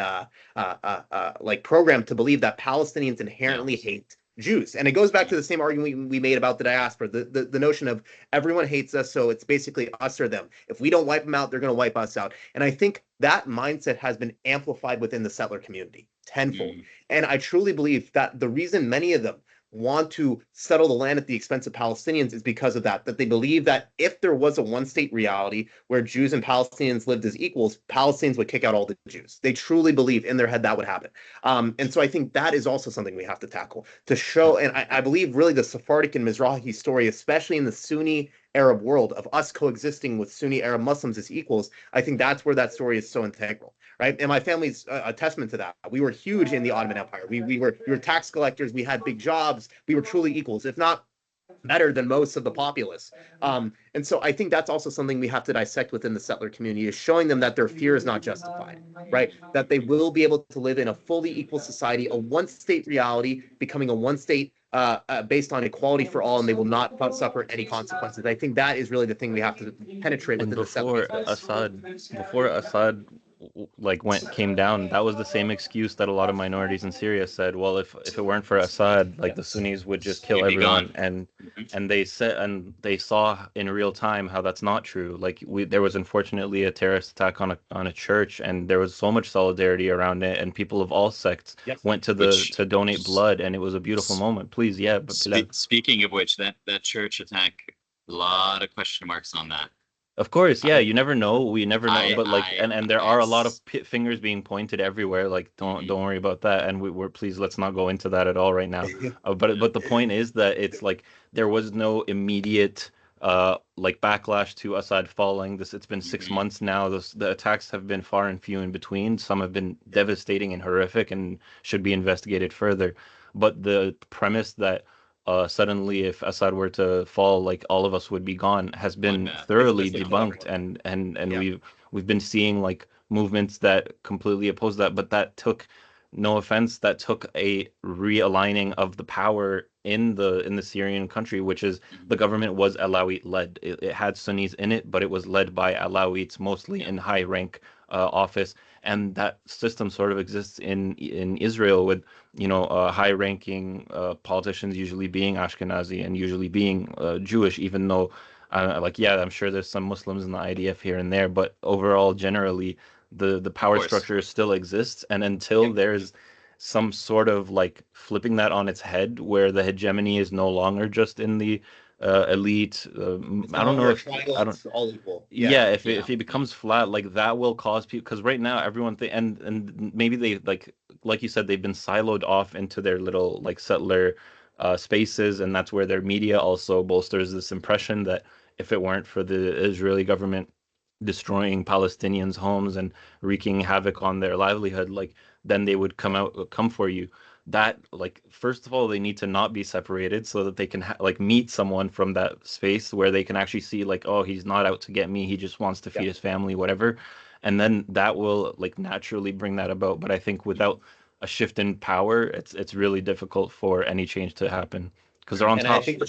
programmed to believe, that Palestinians inherently hate Jews. And it goes back to the same argument we made about the diaspora, the notion of everyone hates us, so it's basically us or them. If we don't wipe them out, they're going to wipe us out. And I think that mindset has been amplified within the settler community tenfold. And I truly believe that the reason many of them want to settle the land at the expense of Palestinians is because of that they believe that if there was a one-state reality where Jews and Palestinians lived as equals, Palestinians would kick out all the Jews. They truly believe in their head that would happen. And so I think that is also something we have to tackle, to show, and I believe really the Sephardic and Mizrahi story, especially in the Sunni Arab world, of us coexisting with Sunni Arab Muslims as equals. I think that's where that story is so integral. Right. And my family's a testament to that. We were huge in the Ottoman Empire. We were tax collectors. We had big jobs. We were truly equals, if not better than most of the populace. And so I think that's also something we have to dissect within the settler community, is showing them that their fear is not justified, right? That they will be able to live in a fully equal society, a one-state reality, becoming a one-state based on equality for all, and they will not suffer any consequences. I think that is really the thing we have to penetrate within the settler. Before Assad came down, that was the same excuse that a lot of minorities in Syria said. Well, if it weren't for Assad, like the Sunnis would just kill We'd be everyone, gone. and they saw in real time how that's not true. Like there was unfortunately a terrorist attack on a church, and there was so much solidarity around it, and people of all sects Yes. went Which, to donate blood, and it was a beautiful moment. Please, yeah, but Bilal. speaking of which, that church attack, a lot of question marks on that. Of course, yeah, I, you never know. We never know, but and there are a lot of it's, fingers being pointed everywhere. Like, mhm, don't worry about that. And we're please let's not go into that at all right now. But the point is that it's like there was no immediate like backlash to Assad falling. It's been six mhm, months now. The attacks have been far and few in between. Some have been devastating and horrific and should be investigated further. But the premise that suddenly if Assad were to fall, like all of us would be gone, has been bloodbath. thoroughly Existed to debunked, everyone. and Yeah. we've been seeing like movements that completely oppose that, but that took, no offense, that took a realigning of the power in the Syrian country, which is the Mhm. government was Alawite led. It had Sunnis in it, but it was led by Alawites, mostly Yeah, in high rank office, and that system sort of exists in Israel with high-ranking politicians usually being Ashkenazi and usually being Jewish, even though, yeah, I'm sure there's some Muslims in the IDF here and there, but overall, generally, the of power course. structure still exists, and until Yep. there's some sort of like flipping that on its head, where the hegemony is no longer just in the elite. It's I no don't longer know a if triangle. I don't. It's all equal. Yeah. Yeah, if Yeah, it yeah. becomes flat, like that will cause people, because right now everyone and maybe they like you said, they've been siloed off into their little like settler spaces, and that's where their media also bolsters this impression that if it weren't for the Israeli government destroying Palestinians' homes and wreaking havoc on their livelihood, like then they would come for you. That, like, first of all, they need to not be separated so that they can like meet someone from that space where they can actually see like, oh, he's not out to get me, he just wants to Yeah. feed his family, whatever. And then that will like naturally bring that about. But I think without a shift in power, it's really difficult for any change to happen because they're on And I top. think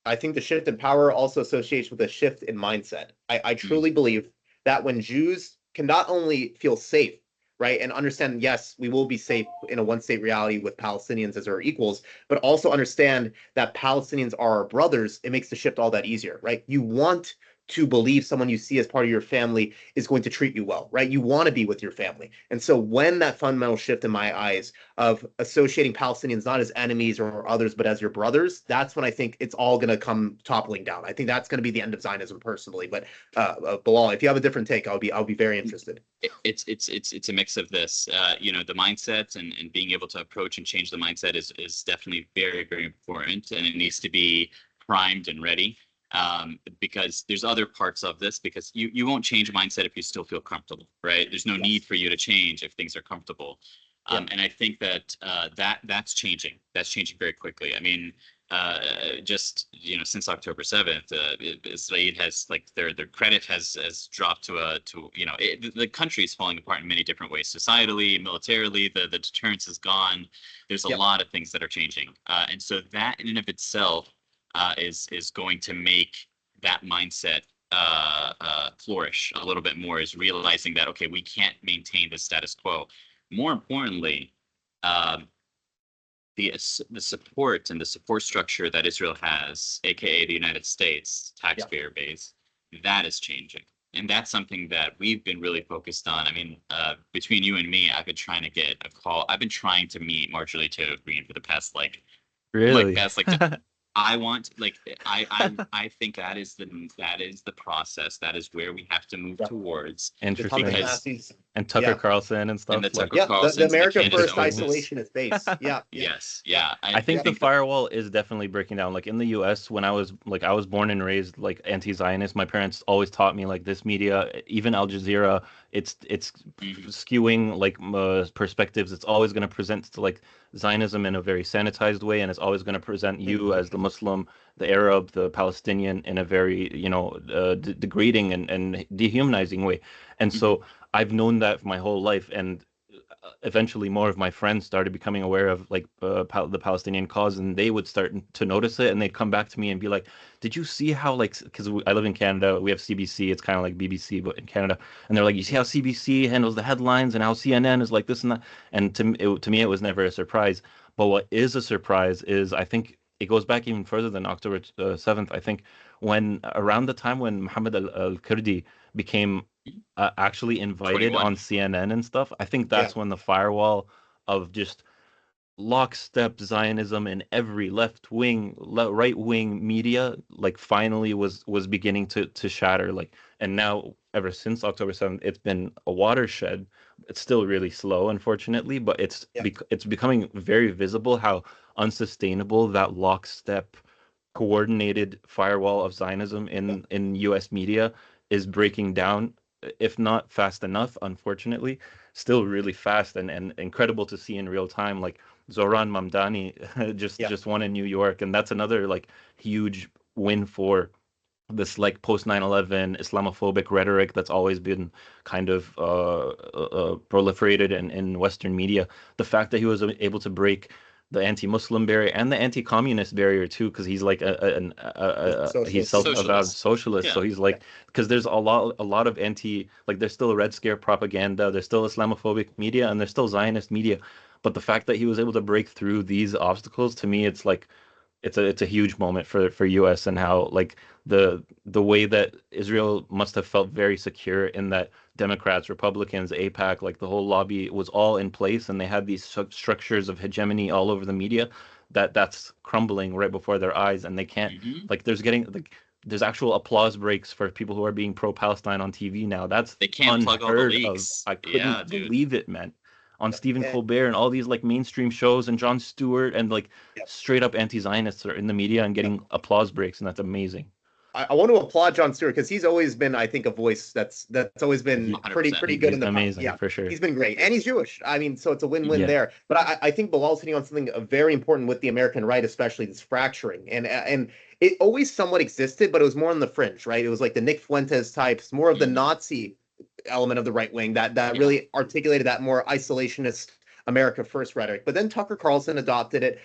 I think the shift in power also associates with a shift in mindset. I Mm, truly believe that when Jews can not only feel safe, right, and understand, yes, we will be safe in a one state reality with Palestinians as our equals, but also understand that Palestinians are our brothers, it makes the shift all that easier, right? You want to believe someone you see as part of your family is going to treat you well, right? You want to be with your family. And so when that fundamental shift in my eyes of associating Palestinians not as enemies or others, but as your brothers, that's when I think it's all going to come toppling down. I think that's going to be the end of Zionism personally. But Bilal, if you have a different take, I'll be very interested. it's a mix of this. The mindset and being able to approach and change the mindset is definitely very, very important, and it needs to be primed and ready. Because there's other parts of this, because you won't change a mindset if you still feel comfortable, right? There's no need Yes. for you to change if things are comfortable. Yep. And I think that that's changing. That's changing very quickly. I mean, just since October 7th, Israel has like their credit has dropped the country is falling apart in many different ways, societally, militarily. The deterrence is gone. There's a Yep. lot of things that are changing, and so that in and of itself is going to make that mindset flourish a little bit more. Is realizing that, okay, we can't maintain the status quo. More importantly, um, the support and the support structure that Israel has, aka the United States Yep. taxpayer base, that is changing. And that's something that we've been really focused on. I mean, between you and me, I've been trying to get a call. I've been trying to meet Marjorie Taylor Greene for the past Really? past I want I think that is the process. That is where we have to move Yep. towards, The puppet Interesting. because Nazis. And Tucker Yeah. Carlson and and the stuff like. Tucker Yeah. The Carlsons and the America Candace First Interesting. Owenses. isolationist base. Yeah. Yeah. Yes, Yeah. yeah. I think I the think that firewall is definitely breaking down. Like in the US, when I was born and raised like anti-Zionist, my parents always taught me like this media, even Al Jazeera, it's mhm, skewing like perspectives. It's always going to present to like Zionism in a very sanitized way, and it's always going to present you as the Muslim, the Arab, the Palestinian in a very, degrading and dehumanizing way. And mhm, so I've known that my whole life, and eventually more of my friends started becoming aware of like the Palestinian cause, and they would start to notice it, and they'd come back to me and be like, "Did you see how like because I live in Canada, we have CBC, it's kind of like BBC but in Canada, and they're like, you see how CBC handles the headlines and how CNN is like this and that." And to me, it was never a surprise. But what is a surprise is I think it goes back even further than October 7th. I think when around the time when Mohammed al-Kurdi became actually invited 21. on CNN and stuff, I think Yeah. that's when the firewall of just lockstep Zionism in every left wing, right wing media, like finally was beginning to shatter. Like, and now ever since October 7th, it's been a watershed. It's still really slow, unfortunately, but Yeah. it's becoming very visible how unsustainable that lockstep coordinated firewall of Zionism in US media is breaking down, if not fast enough, unfortunately, still really fast and incredible to see in real time. Like Zoran Mamdani Yeah. just won in New York, and that's another like huge win for this like post 9/11 Islamophobic rhetoric that's always been kind of proliferated in Western media. The fact that he was able to break the anti-Muslim barrier and the anti-communist barrier too, because he's like he's Socialist. self-avowed Socialist. socialist. So Yeah. he's like, because there's a lot of like there's still Red Scare propaganda, there's still Islamophobic media, and there's still Zionist media. But the fact that he was able to break through these obstacles, to me, it's like it's a huge moment for US, and how like the way that Israel must have felt very secure in that Democrats, Republicans, AIPAC, like the whole lobby was all in place, and they had these structures of hegemony all over the media that's crumbling right before their eyes, and they can't Hmm. like there's actual applause breaks for people who are being pro-Palestine on TV now. That's They can't plug all the unheard of. leaks. I Yeah, couldn't dude. believe it, man. On Stephen And, Colbert and all these like mainstream shows, and Jon Stewart, and like yeah. straight up anti-Zionists are in the media and getting applause breaks, and that's amazing. I want to applaud John Stewart because he's always been, I think, a voice that's always been He, 100%. pretty good he's in the past. amazing Yeah, for sure. he's been great, and he's Jewish. I mean, so it's a win-win Yeah. there. But I think Bilal's hitting on something very important with the American right, especially this fracturing, and it always somewhat existed, but it was more on the fringe, right? It was like the Nick Fuentes types, more of the Mhm. Nazi element of the right wing that Yeah. really articulated that more isolationist America First rhetoric. But then Tucker Carlson adopted it,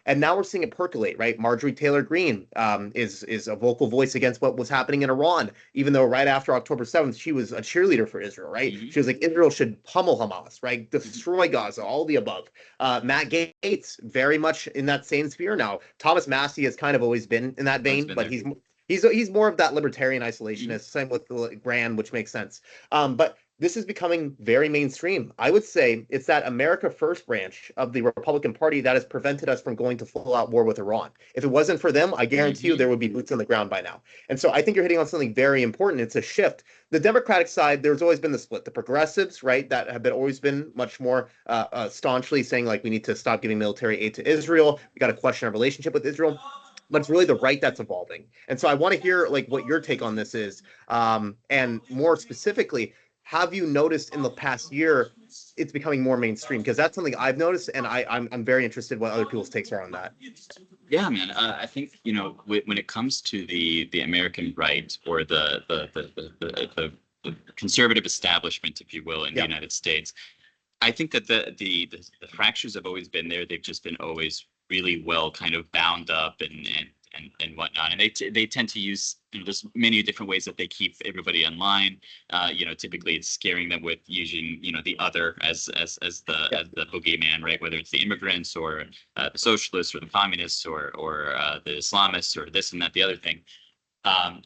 and now we're seeing it percolate. Right, Marjorie Taylor Greene is a vocal voice against what was happening in Iran, even though right after October 7th she was a cheerleader for Israel. Right, Mhm. she was like Israel should pummel Hamas, right, destroy Gaza, all the above. Matt Gaetz very much in that same sphere now. Thomas Massey has kind of always been in that Always vein, been but there. he's more of that libertarian isolationist. Mhm. Same with Grand, which makes sense. But this is becoming very mainstream. I would say it's that America First branch of the Republican Party that has prevented us from going to full out war with Iran. If it wasn't for them, I guarantee you Mhm. there would be boots on the ground by now. And so I think you're hitting on something very important. It's a shift. The Democratic side, there's always been the split. The progressives, right, that have always been much more staunchly saying like we need to stop giving military aid to Israel. We got to question our relationship with Israel. But it's really the right that's evolving. And so I want to hear like what your take on this is, and more specifically, have you noticed in the past year it's becoming more mainstream? Because that's something I've noticed, and I'm very interested what other people's takes are on that. Yeah, man. I think when it comes to the American right, or the conservative establishment, if you will, in the Yeah, United States, I think that the fractures have always been there. They've just been always really well kind of bound up and whatnot. And they tend to use, there's many different ways that they keep everybody in line. Typically it's scaring them with using the other yeah, as the boogeyman, right? Whether it's the immigrants, or the socialists, or the communists, or the Islamists, or this and that, the other thing. Um,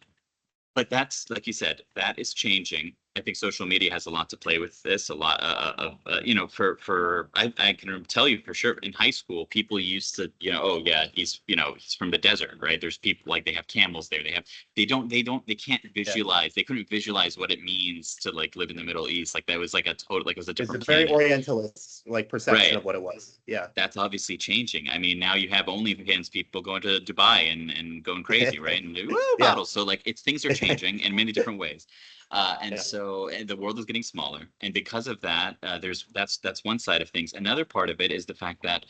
but that's, like you said, that is changing. I think social media has a lot to play with this. A lot of I can tell you for sure, in high school, people used to, oh yeah, he's from the desert, right? There's people like, they have camels there. They can't yeah. visualize. They couldn't visualize what it means to like live in the Middle East. Like that was like it was a It's a different very planet. Orientalist like perception Right. of what it was. Yeah, That's obviously changing. I mean, now you have OnlyFans people going to Dubai and going crazy, right? And woo, yeah, bottles. So like things are changing in many different ways. And yeah, so the world is getting smaller. And because of that, that's one side of things. Another part of it is the fact that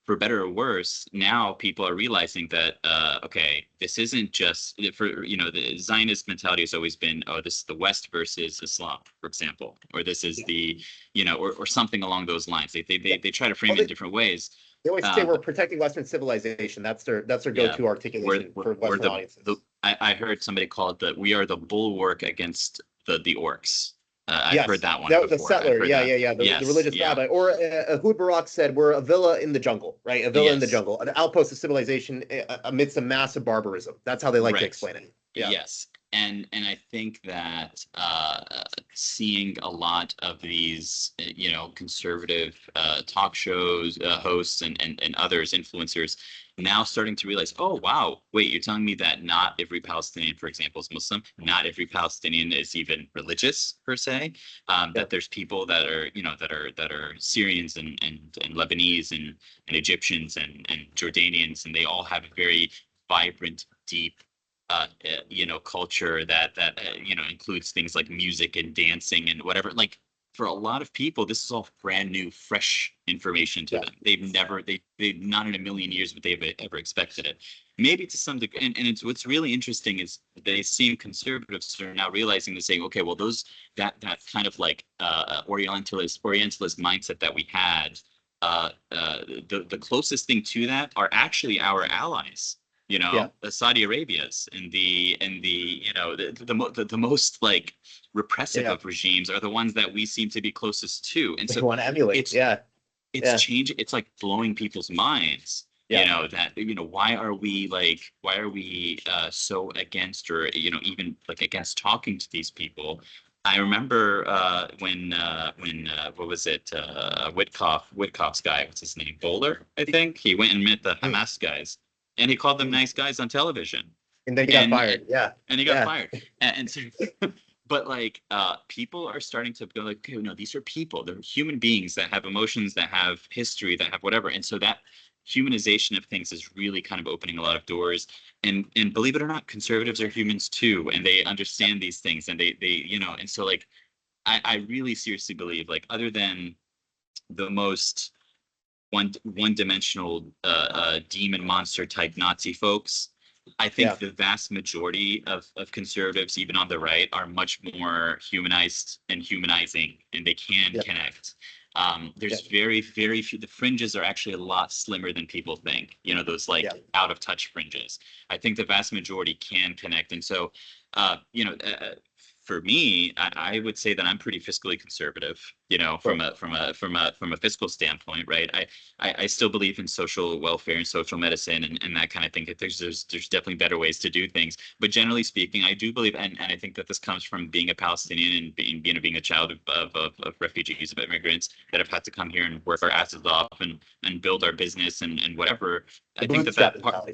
for better or worse, now people are realizing that okay, this isn't just for the Zionist mentality has always been, oh, this is the West versus Islam, for example, or this is the or something along those lines. They try to frame it in different ways. They always say we're protecting Western civilization. That's their go-to articulation for Western audiences. I heard somebody call it that we are the bulwark against the orcs. I've heard that one before. The settler, the religious rabbi. Or Ehud Barak said, we're a villa in the jungle, right? A villa in the jungle, an outpost of civilization amidst a massive barbarism. That's how they like to explain it. Yeah. Yes. And I think that seeing a lot of these, conservative talk shows, hosts and others, influencers, now starting to realize, oh, wow, wait, you're telling me that not every Palestinian, for example, is Muslim, not every Palestinian is even religious per se, that there's people that are, that are Syrians and Lebanese and Egyptians and Jordanians, and they all have a very vibrant, deep, culture that includes things like music and dancing and whatever. Like, for a lot of people, this is all brand new, fresh information to them. They've not in a million years would they've ever expected it. Maybe to some degree, and it's what's really interesting is they seem conservatives are now realizing and saying, okay, well, that kind of like Orientalist mindset that we had, the closest thing to that are actually our allies. The Saudi Arabia's and the most like repressive of regimes are the ones that we seem to be closest to, and so they want to emulate. It's changing. It's like blowing people's minds. Why are we so against, or even like against talking to these people? I remember when what was it? Witkoff's guy, what's his name? Bowler, I think. He went and met the Hamas guys. And he called them nice guys on television. And then he got fired. And he got fired. And so, but like, people are starting to go like, okay, no, these are people. They're human beings that have emotions, that have history, that have whatever. And so that humanization of things is really kind of opening a lot of doors. And believe it or not, conservatives are humans too. And they understand these things. And they and so like, I really seriously believe, like, other than the most one-dimensional demon monster type Nazi folks, I think the vast majority of conservatives, even on the right, are much more humanized and humanizing, and they can connect. There's very, very few. The fringes are actually a lot slimmer than people think. Those like out of touch fringes. I think the vast majority can connect, and so for me, I would say that I'm pretty fiscally conservative, from a fiscal standpoint, right? I still believe in social welfare and social medicine and that kind of thing. There's definitely better ways to do things, but generally speaking, I do believe, and I think that this comes from being a Palestinian and being a child of refugees, of immigrants that have had to come here and work our asses off and build our business and whatever. I think that part,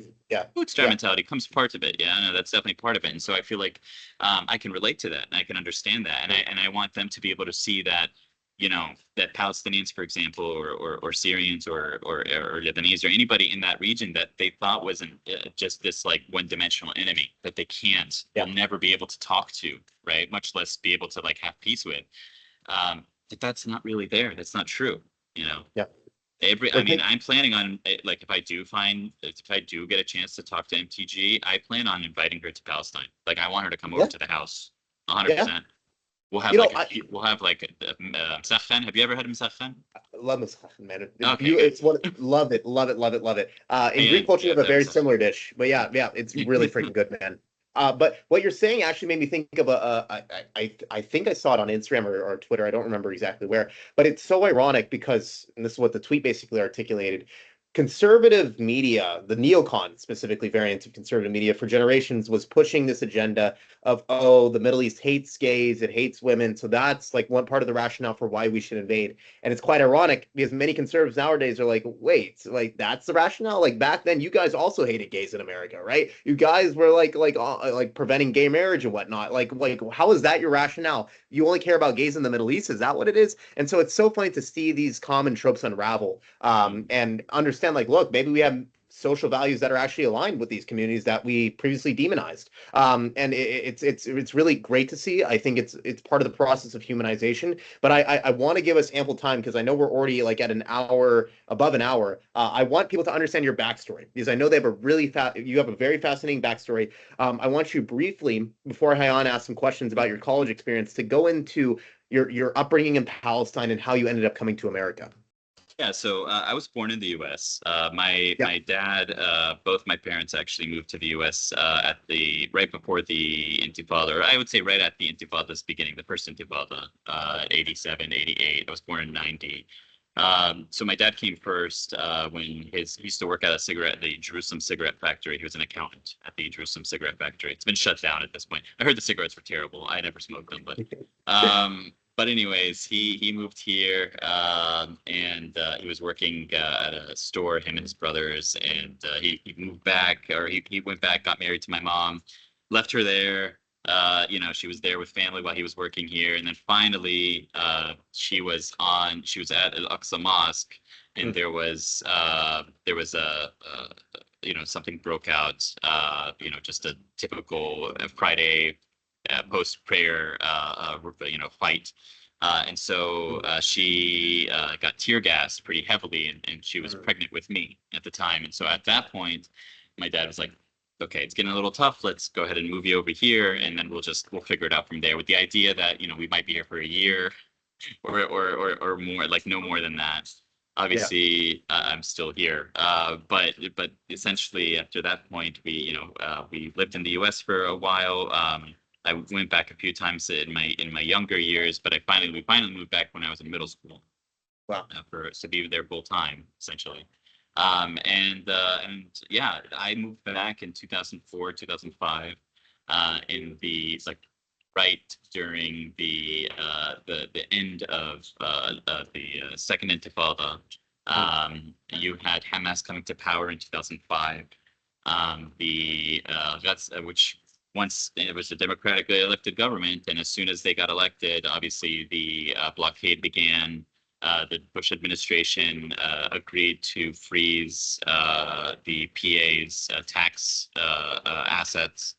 bootstrap mentality comes part of it. Yeah, no, that's definitely part of it. And so I feel like I can relate to that and I can understand that. And I want them to be able to see that, that Palestinians, for example, or Syrians or Lebanese or anybody in that region that they thought wasn't just this like one-dimensional enemy that they will never be able to talk to, right? Much less be able to like have peace with. That's not really there. That's not true, Yeah. I'm planning on, like, if I do get a chance to talk to MTG, I plan on inviting her to Palestine. Like, I want her to come over to the house, 100%. We'll have مسخن. Have you ever had مسخن? Love مسخن, man. Okay, it's love it. In Greek culture, you have a very similar dish, but it's really freaking good, man. But what you're saying actually made me think of I think I saw it on Instagram or Twitter. I don't remember exactly where, but it's so ironic because, and this is what the tweet basically articulated, conservative media, the neocon specifically variants of conservative media for generations was pushing this agenda of, oh, the Middle East hates gays, it hates women. So that's like one part of the rationale for why we should invade. And it's quite ironic because many conservatives nowadays are like, wait, like that's the rationale? Like back then you guys also hated gays in America, right? You guys were like preventing gay marriage and whatnot. Like how is that your rationale? You only care about gays in the Middle East? Is that what it is? And so it's so funny to see these common tropes unravel and understand, like, look, maybe we have social values that are actually aligned with these communities that we previously demonized. And it's really great to see. I think it's part of the process of humanization. But I want to give us ample time because I know we're already like at an hour, above an hour. I want people to understand your backstory because I know they have you have a very fascinating backstory. I want you briefly, before Hayan asks some questions about your college experience, to go into your upbringing in Palestine and how you ended up coming to America. Yeah, so I was born in the U.S. Yeah. My dad, both my parents actually moved to the U.S. At the right before the Intifada, or I would say right at the Intifada's beginning, the first Intifada, 87, 88. I was born in 90. So my dad came first when he used to work at the Jerusalem cigarette factory. He was an accountant at the Jerusalem cigarette factory. It's been shut down at this point. I heard the cigarettes were terrible. I never smoked them, but anyways, he moved here and he was working at a store, him and his brothers, and he moved back, or he went back, got married to my mom, left her there. She was there with family while he was working here, and then finally she was at Al-Aqsa Mosque, and there was something broke out, just a typical Friday post prayer fight. And so she got tear gassed pretty heavily, and she was pregnant with me at the time. And so at that point, my dad was like, okay, it's getting a little tough. Let's go ahead and move you over here, and then we'll figure it out from there, with the idea that, we might be here for a year or more, like no more than that. Obviously, I'm still here. But essentially after that point, we lived in the US for a while. I went back a few times in my younger years, but we finally moved back when I was in middle school. Wow. To be there full time, essentially. And I moved back in 2004, 2005, right during the end of the second Intifada. You had Hamas coming to power in 2005. Which once it was a democratically elected government, and as soon as they got elected, obviously the blockade began. The Bush administration agreed to freeze the PA's tax assets.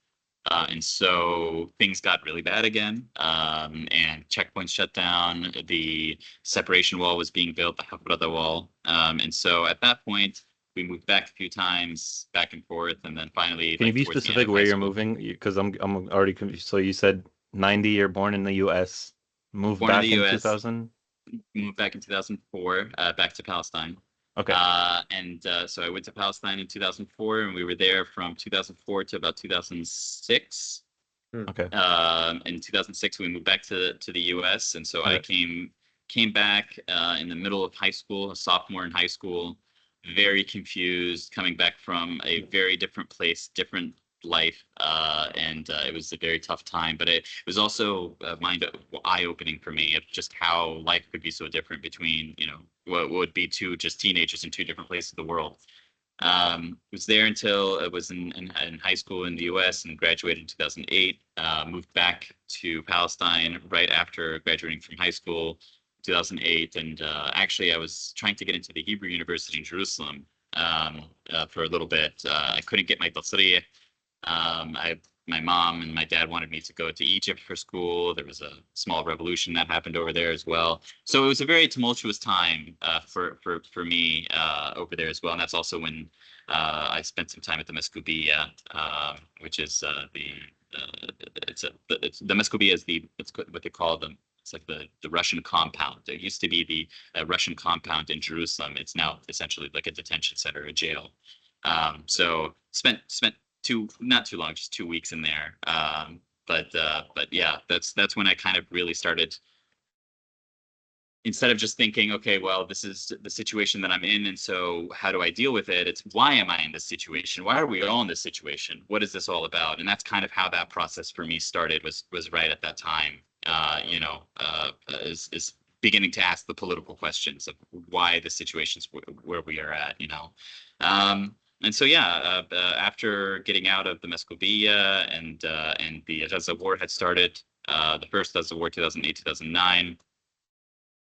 And so things got really bad again, and checkpoints shut down. The separation wall was being built, the Hafrada wall. And so at that point, we moved back a few times, back and forth, and then finally. Can you be specific where you're moving? Because I'm already confused. So you said 90, you're born in the U.S., moved back in 2000? Moved back in 2004, back to Palestine. Okay. So I went to Palestine in 2004, and we were there from 2004 to about 2006. Okay. In 2006, we moved back to the U.S., and so I came back in the middle of high school, a sophomore in high school, very confused, coming back from a very different place, different life, and it was a very tough time, but it was also eye-opening for me of just how life could be so different between what would be two just teenagers in two different places of the world. Was there until I was in high school in the US and graduated in 2008. Moved back to Palestine right after graduating from high school, 2008, and actually I was trying to get into the Hebrew University in Jerusalem for a little bit. I couldn't get my tasrih. My mom and my dad wanted me to go to Egypt for school. There was a small revolution that happened over there as well. So it was a very tumultuous time for me over there as well. And that's also when I spent some time at the Meskubiya, which is the Meskubiya is it's what they call them. It's like the Russian compound. There used to be the Russian compound in Jerusalem. It's now essentially like a detention center, a jail. So spent not too long, just 2 weeks in there. But yeah, that's when I kind of really started, instead of just thinking, okay, well, this is the situation that I'm in, and so how do I deal with it? It's, why am I in this situation? Why are we all in this situation? What is this all about? And that's kind of how that process for me started, was right at that time. Is beginning to ask the political questions of why the situation's where we are at, And so, yeah, after getting out of the Meskubiya and the Gaza war had started, the first Gaza war, 2008, 2009,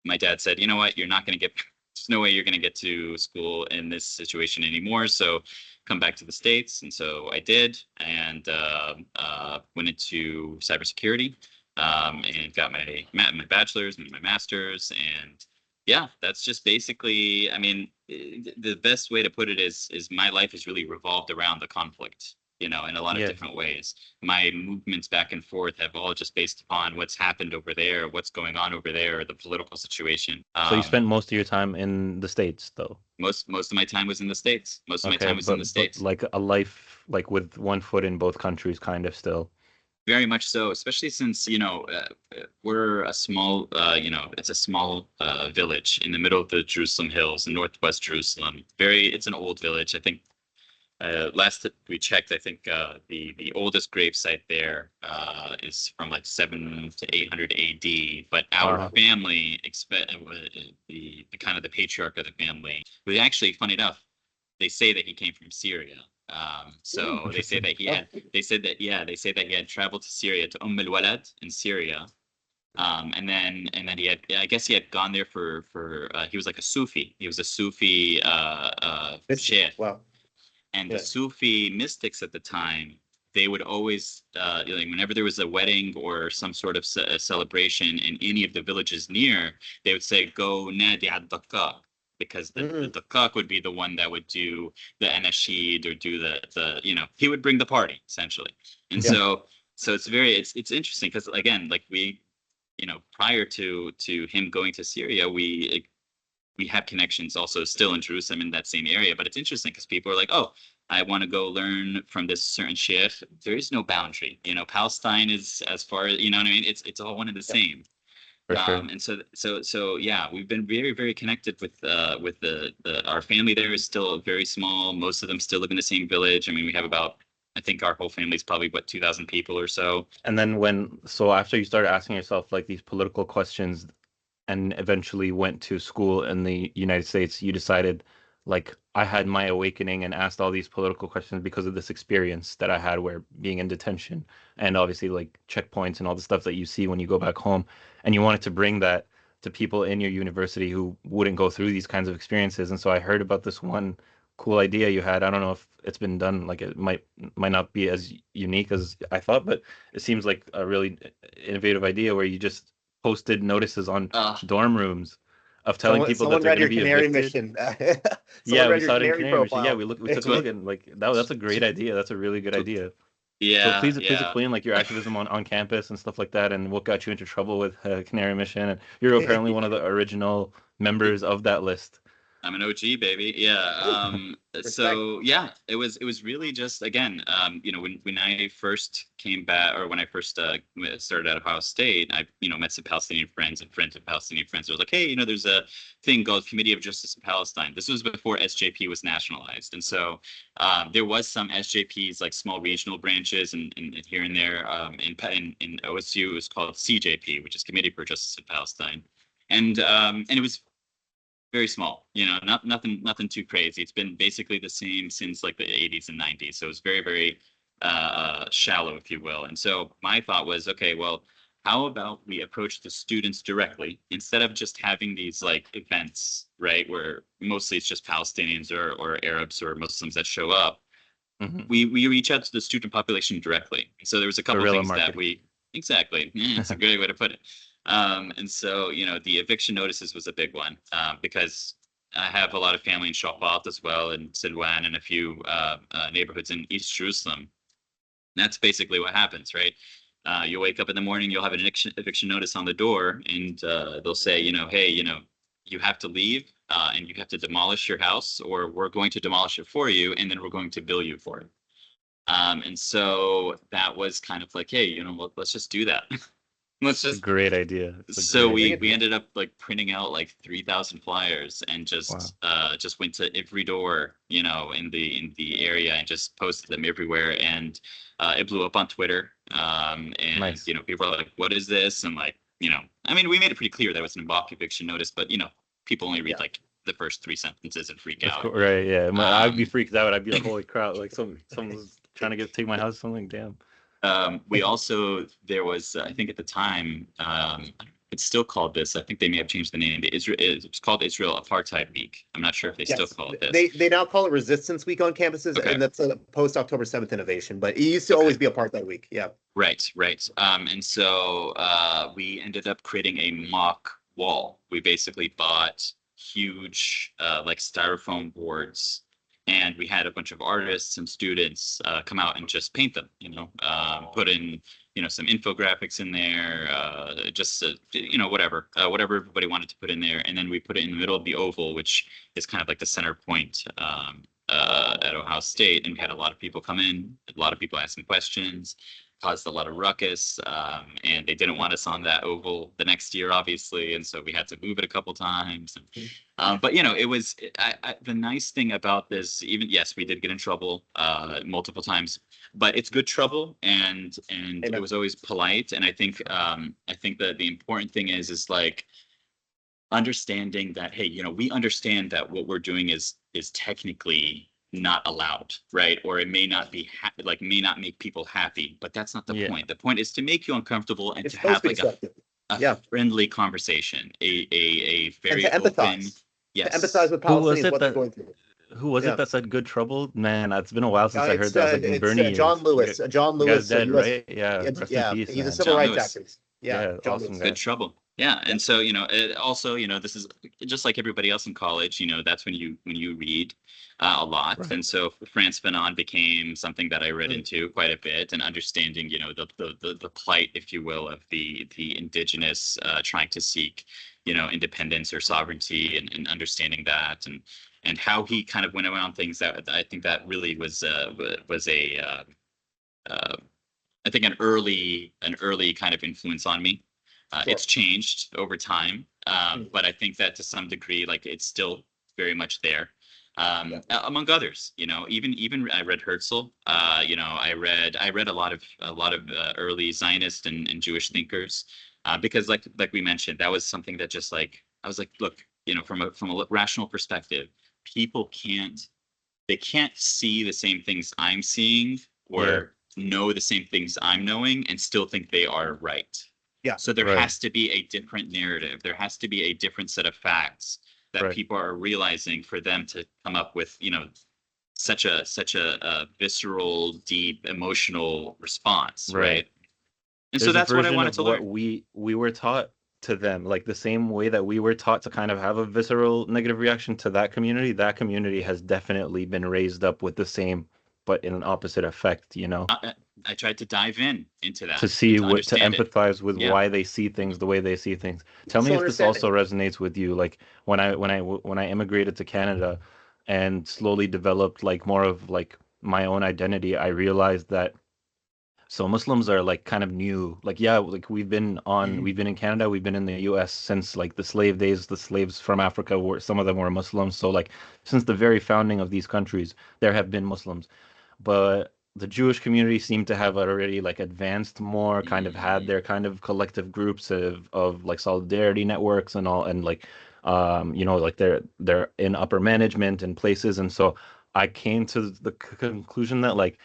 my dad said, you know what, you're not going to get there's no way you're going to get to school in this situation anymore. So come back to the States. And so I did, and went into cybersecurity, and got my bachelor's and my master's. And yeah, that's just basically, I mean, the best way to put it is my life has really revolved around the conflict, in a lot of Yeah. different ways. My movements back and forth have all just based upon what's happened over there, what's going on over there, the political situation. So you spent most of your time in the States, though. Most of my time was in the States. Most of my Okay, time was in the but States. like a life like with one foot in both countries, kind of still. Very much so, especially since we're a small, it's a small village in the middle of the Jerusalem hills in northwest Jerusalem. It's an old village. I think last we checked, I think the oldest grave site there is from like 700 to 800 AD. But our family, the kind of the patriarch of the family, was actually, funny enough, they say that he came from Syria. So they say that he had traveled to Syria, to al-Walad in Syria. And then he had, I guess he had gone there for he was like a Sufi. He was a Sufi sheikh. Wow. And the Sufi mystics at the time, they would always, whenever there was a wedding or some sort of celebration in any of the villages near, they would say, go nadi ad-dakkak, because the dakkak would be the one that would do the anashid or do the he would bring the party, essentially. And so it's interesting because, again, like we, prior to him going to Syria, we have connections also still in Jerusalem in that same area. But it's interesting because people are like, oh, I want to go learn from this certain sheikh. There is no boundary. Palestine is as far as, what I mean? It's all one and the same. For sure. And so yeah, we've been very, very connected with our family there is still very small. Most of them still live in the same village. I mean, we have about, I think our whole family is probably 2,000 people or so. And then so after you started asking yourself like these political questions and eventually went to school in the United States, you decided, like, I had my awakening and asked all these political questions because of this experience that I had where being in detention and obviously like checkpoints and all the stuff that you see when you go back home. And you wanted to bring that to people in your university who wouldn't go through these kinds of experiences. And so I heard about this one cool idea you had. I don't know if it's been done, like it might not be as unique as I thought, but it seems like a really innovative idea where you just posted notices on dorm rooms of telling people that they're going to be evicted. Yeah, we saw it in Canary Mission. Yeah, we took a look at like that's a great idea. That's a really good idea. Yeah. So please explain like your activism on campus and stuff like that, and what got you into trouble with Canary Mission. And you're apparently one of the original members of that list. I'm an OG, baby. Yeah. So yeah, it was really just, again, when I first came back, or when I first started at Ohio State, I met some Palestinian friends and friends of Palestinian friends. I was like, hey, there's a thing called Committee of Justice in Palestine. This was before SJP was nationalized, and so there was some SJPs, like small regional branches, and here and there. In OSU, it was called CJP, which is Committee for Justice in Palestine, and it was very small, nothing too crazy. It's been basically the same since like the 80s and 90s. So it's very, very shallow, if you will. And so my thought was, okay, well, how about we approach the students directly instead of just having these like events, right, where mostly it's just Palestinians or Arabs or Muslims that show up. Mm-hmm. We reach out to the student population directly. So there was a couple of things that exactly. It's a great way to put it. And so, the eviction notices was a big one, because I have a lot of family in Shafat as well, and Silwan, and a few neighborhoods in East Jerusalem. And that's basically what happens, right? You wake up in the morning, you'll have an eviction notice on the door, and they'll say, hey, you have to leave, and you have to demolish your house, or we're going to demolish it for you, and then we're going to bill you for it. And so that was kind of like, hey, let's just do that. It's a great idea. So we ended up like printing out like 3,000 flyers and just went to every door, in the area, and just posted them everywhere. And it blew up on Twitter. And nice. People are like, "What is this?" And like, I mean, we made it pretty clear that it was an mock eviction notice, but people only read like the first 3 sentences and freak out. Right? Yeah, I'd be freaked out. I'd be like, "Holy crap!" Like someone's trying to take my house. I'm like, damn. We also, there was, I think at the time, I don't it's still called this. I think they may have changed the name. It's called Israel Apartheid Week. I'm not sure if they still Yes, call it this. they now call it Resistance Week on campuses, Okay. and that's a post October 7th innovation. But it used to Okay. always be Apartheid Week. Yeah. Right, right. And so we ended up creating a mock wall. We basically bought huge like styrofoam boards, and we had a bunch of artists and students come out and just paint them, put in, some infographics in there, just, whatever everybody wanted to put in there. And then we put it in the middle of the oval, which is kind of like the center point at Ohio State. And we had a lot of people come in, a lot of people asking questions, caused a lot of ruckus, and they didn't want us on that oval the next year, obviously, and so we had to move it a couple times. But it was the nice thing about this. Even yes, we did get in trouble multiple times, but it's good trouble, and it was always polite. And I think that the important thing is like understanding that, hey, we understand that what we're doing is technically not allowed, right? Or it may not be may not make people happy, but that's not the point. The point is to make you uncomfortable and It's to have supposed to like be a friendly conversation, a very and to empathize. open, yes, To empathize with Palestinians, what they're going through. Who was it that said good trouble? Man, it's been a while since I heard that. Like in Bernie John Lewis. John Lewis, dead, right? Yeah, rest in peace, he's man. a civil John rights Lewis. activist. Yeah, John awesome Lewis. guy. Good trouble. Yeah, and so it also this is just like everybody else in college. That's when you read a lot, Right. And so Frantz Fanon became something that I read into quite a bit, and understanding the plight, if you will, of the indigenous trying to seek independence or sovereignty, and understanding that, and how he kind of went around things. That I think that really was I think an early kind of influence on me. Sure. It's changed over time, but I think that to some degree, like it's still very much there, among others. Even I read Herzl. I read a lot of early Zionist and Jewish thinkers, because like we mentioned, that was something that just like I was like, look, from a rational perspective, people can't see the same things I'm seeing or know the same things I'm knowing and still think they are right. Yeah. So there has to be a different narrative. There has to be a different set of facts that people are realizing for them to come up with, such a visceral, deep, emotional response, right? And There's so that's what I wanted to learn. We were taught to them, like the same way that we were taught to kind of have a visceral negative reaction to that community. That community has definitely been raised up with the same, but in an opposite effect, I tried to dive into that to see to empathize with why they see things the way they see things. Tell me if this also resonates with you. Like when I immigrated to Canada and slowly developed like more of like my own identity, I realized that Muslims are like kind of new. Like like we've been in Canada, we've been in the US since like the slave days. The slaves from Africa some of them were Muslims. So like since the very founding of these countries, there have been Muslims. But the Jewish community seemed to have already like advanced more, kind of had their kind of collective groups of like solidarity networks and all, and like like they're in upper management and places. And so I came to the conclusion that like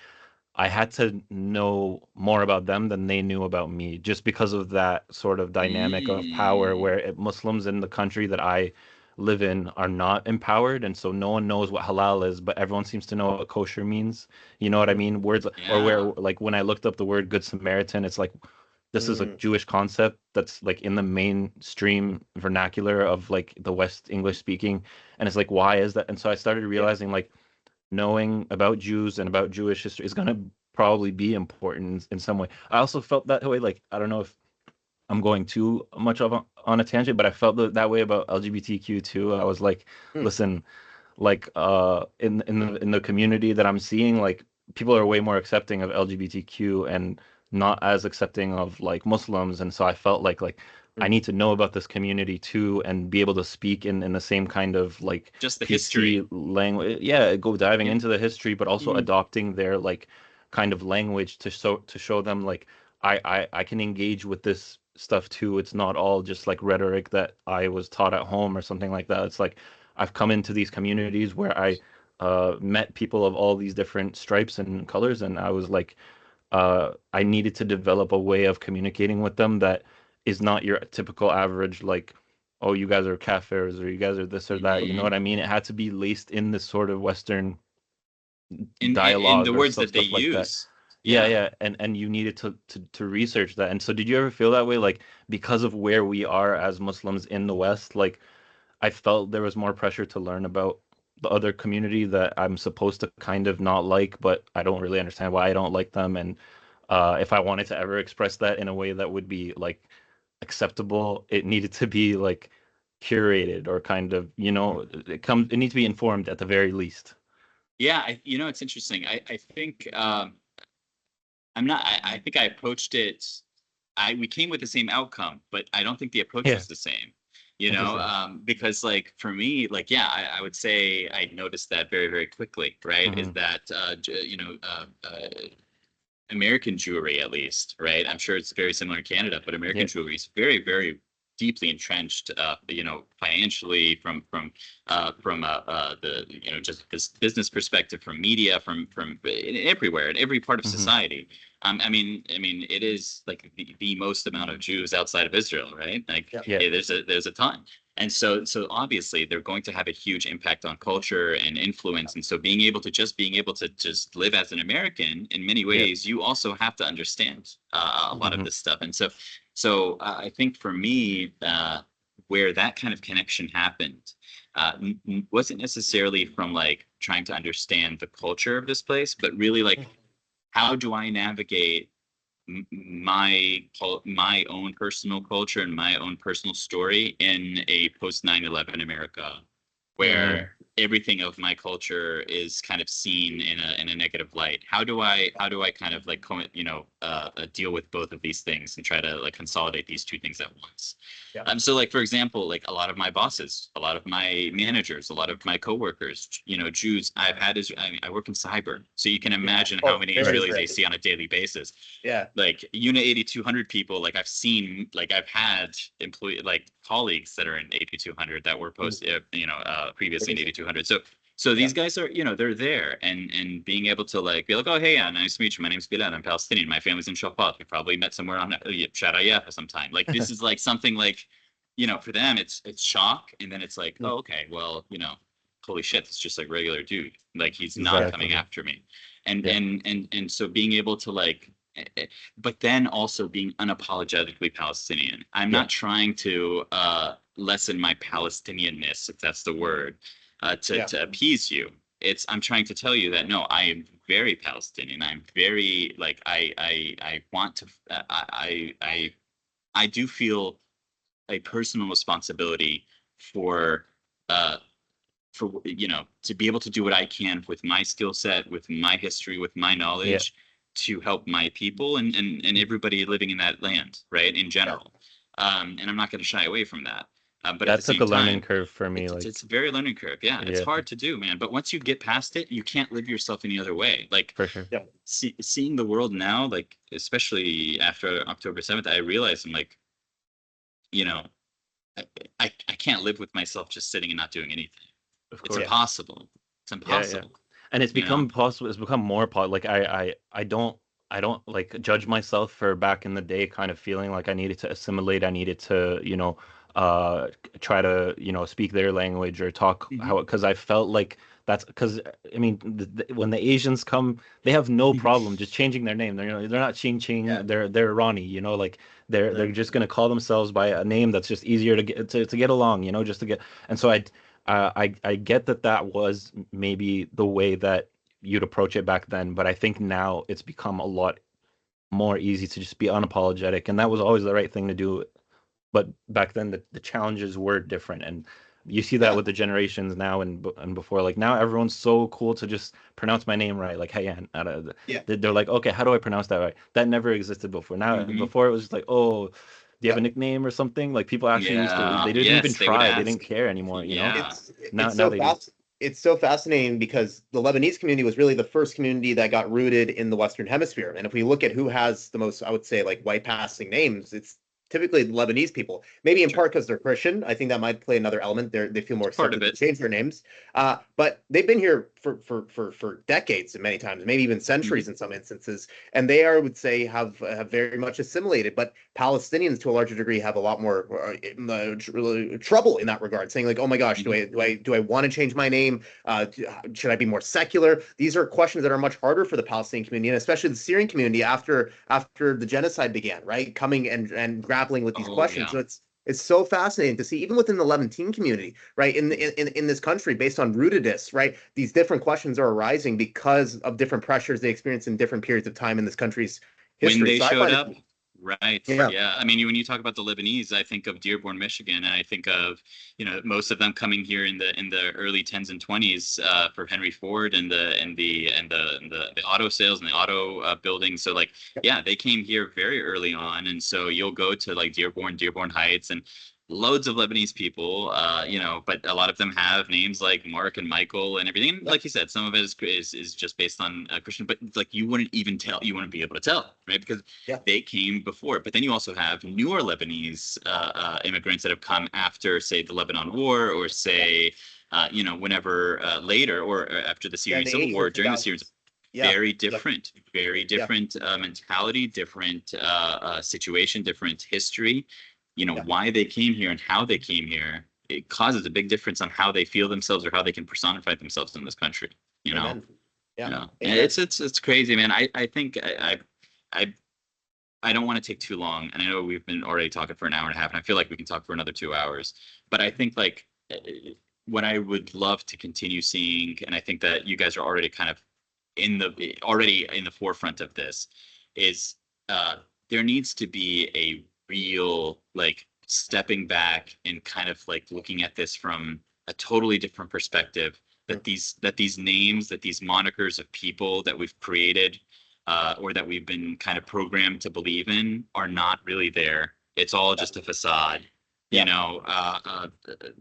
I had to know more about them than they knew about me, just because of that sort of dynamic of power where Muslims in the country that I live in are not empowered, and so no one knows what halal is, but everyone seems to know what kosher means. You know what I mean? Words or where like when I looked up the word Good Samaritan, it's like this is a Jewish concept that's like in the mainstream vernacular of like the West English speaking, and it's like why is that? And so I started realizing like knowing about Jews and about Jewish history is going to probably be important in some way. I also felt that way. Like, I don't know if I'm going too much on a tangent, but I felt that way about LGBTQ too. I was like, listen, like in the community that I'm seeing, like people are way more accepting of LGBTQ and not as accepting of like Muslims. And so I felt like I need to know about this community too and be able to speak in the same kind of like just the PC history language. Go diving into the history, but also adopting their like kind of language to show them like I can engage with this stuff too. It's not all just like rhetoric that I was taught at home or something like that. It's like I've come into these communities where I met people of all these different stripes and colors, and I was like I needed to develop a way of communicating with them that is not your typical average, like, oh, you guys are kafirs or you guys are this or that. You know what I mean? It had to be laced in this sort of Western in the dialogue or words that they stuff like that. use. Yeah, Yeah. yeah, and you needed to research that. And so, did you ever feel that way, like because of where we are as Muslims in the West? Like, I felt there was more pressure to learn about the other community that I'm supposed to kind of not like, but I don't really understand why I don't like them. And if I wanted to ever express that in a way that would be like acceptable, it needed to be like curated or kind of, it needs to be informed at the very least. Yeah, it's interesting. I think I think I approached it. We came with the same outcome, but I don't think the approach Yeah, was the same. interesting. Because like for me, like yeah, I would say I noticed that very, very quickly, right? Is Hmm. that American jewelry, at least, right? I'm sure it's very similar in Canada, but Yeah. American jewelry is very, very deeply entrenched, financially the just this business perspective, from media, from everywhere in every part of Hmm. society. I mean, it is like the most amount of Jews outside of Israel, right? Like Yeah. Yeah. there's a ton. And so obviously they're going to have a huge impact on culture and influence. And so being able to just live as an American in many Yeah. ways, you also have to understand a lot of Hmm. this stuff. And I think for me, where that kind of connection happened wasn't necessarily from like trying to understand the culture of this place, but really like how do I navigate my own personal culture and my own personal story in a post 9/11 America, Hmm. where everything of my culture is kind of seen in a negative light. How do I kind of like deal with both of these things and try to like consolidate these two things at once? Yeah. So like for example, like a lot of my bosses, a lot of my managers, a lot of my coworkers, Jews I've had is I work in cyber, so you can imagine how Oh, many very, Israelis Right. they very. see on a daily basis. Yeah. Like unit 8200 people, like I've seen, like I've had employee like colleagues that are in 8200 that were Mm. previously in Amazing. 8200. So Yeah. these guys are, they're there, and being able to like be like, oh hey, yeah, nice to meet you, my name's Bilal, I'm Palestinian, my family's in Shafat, we probably met somewhere on Sharayef sometime. Like this is like something like, for them it's shock, and then it's like, Mm. oh okay, well, holy shit, it's just like regular dude, like he's not Yeah. coming Exactly. after me. and Yeah. and and and so being able to like but then also being unapologetically Palestinian. I'm Yeah. not trying to lessen my Palestinianness, if that's the word, Yeah. to appease you. I'm trying to tell you that no, I am very Palestinian. I'm very like I want to I do feel a personal responsibility for uh to be able to do what I can with my skill set, with my history, with my Yeah. knowledge, to help my people and everybody living in that land, right, in Yeah. general. And I'm not going to shy away from that. But at the That took same a learning time, curve for me. it's Like, a very learning curve. Yeah, it's yeah, hard to do, man. But once you get past it, you can't live yourself any other way. Like for sure. Yeah. seeing the world now, like especially after October 7th, I realized I'm like, you know, I, I can't live with myself just sitting and not doing anything. Of It's Yeah. course. impossible. It's Yeah, yeah. impossible. And it's You know? become possible. It's become more possible. Like I don't like judge myself for back in the day kind of feeling like I needed to assimilate. I needed to, try to, speak their language or talk Mhm. how, because I felt like that's because I mean, when the Asians come, they have no problem just changing their name. They're not Ching Yeah. Ching. They're Ronnie. Like they're Right. just gonna call themselves by a name that's just easier to get along. Just to get. And so I get that was maybe the way that you'd approach it back then, but I think now it's become a lot more easy to just be unapologetic, and that was always the right thing to do. But back then, the challenges were different, and you see that Yeah. with the generations now and before. Like now, everyone's so cool to just pronounce my name right, like Hayan. Yeah. They're like, okay, how do I pronounce that right? That never existed before. Now, Mhm. before it was just like, oh, do you have a Yeah. nickname or something? Like people actually used to, Yeah. they didn't even Yes, they would try, they didn't ask. care anymore. Yeah. It's Now, it's now so they do. fast. It's so fascinating because the Lebanese community was really the first community that got rooted in the Western Hemisphere. And if we look at who has the most, I would say, like white passing names, it's typically the Lebanese people. Maybe in Sure. part because they're Christian. I think that might play another element. They feel more It's part of accepted to it. change their names. But they've been here for decades and many times, maybe even centuries in some instances, and they are, I would say, have very much assimilated. But Palestinians, to a larger degree, have a lot more trouble in that regard, saying like, "Oh my gosh, do I want to change my name? Should I be more secular?" These are questions that are much harder for the Palestinian community, and especially the Syrian community after the genocide began, right? Coming and grappling with these questions. So it's so fascinating to see, even within the Levantine community, right, in this country, based on rootedness, right, these different questions are arising because of different pressures they experience in different periods of time in this country's history. When they So showed up, right? Yeah. Yeah. I mean, when you talk about the Lebanese, I think of Dearborn, Michigan, and I think of, you know, most of them coming here in the early 10s and 20s for Henry Ford and the auto sales and the auto building. So like, yeah, they came here very early on, and so you'll go to like Dearborn Heights, and loads of Lebanese people, you know, but a lot of them have names like Mark and Michael and everything. Like you said, some of it is just based on Christian, but like you wouldn't be able to tell, right? Because they came before. But then you also have newer Lebanese immigrants that have come after, say, the Lebanon War, or say, you know, whenever later, or after the Syrian Civil War, during the Syrian. Very different mentality, different situation, different history. You know, why they came here and how they came here, it causes a big difference on how they feel themselves or how they can personify themselves in this country, you know? Amen. Yeah. You know? And it's crazy, man. I think I don't want to take too long, and I know we've been already talking for an hour and a half, and I feel like we can talk for another 2 hours, but I think like what I would love to continue seeing, and I think that you guys are already kind of in the forefront of this, is there needs to be a real like stepping back and kind of like looking at this from a totally different perspective, that these names, that these monikers of people that we've created or that we've been kind of programmed to believe in are not really there. It's all just a facade. You know,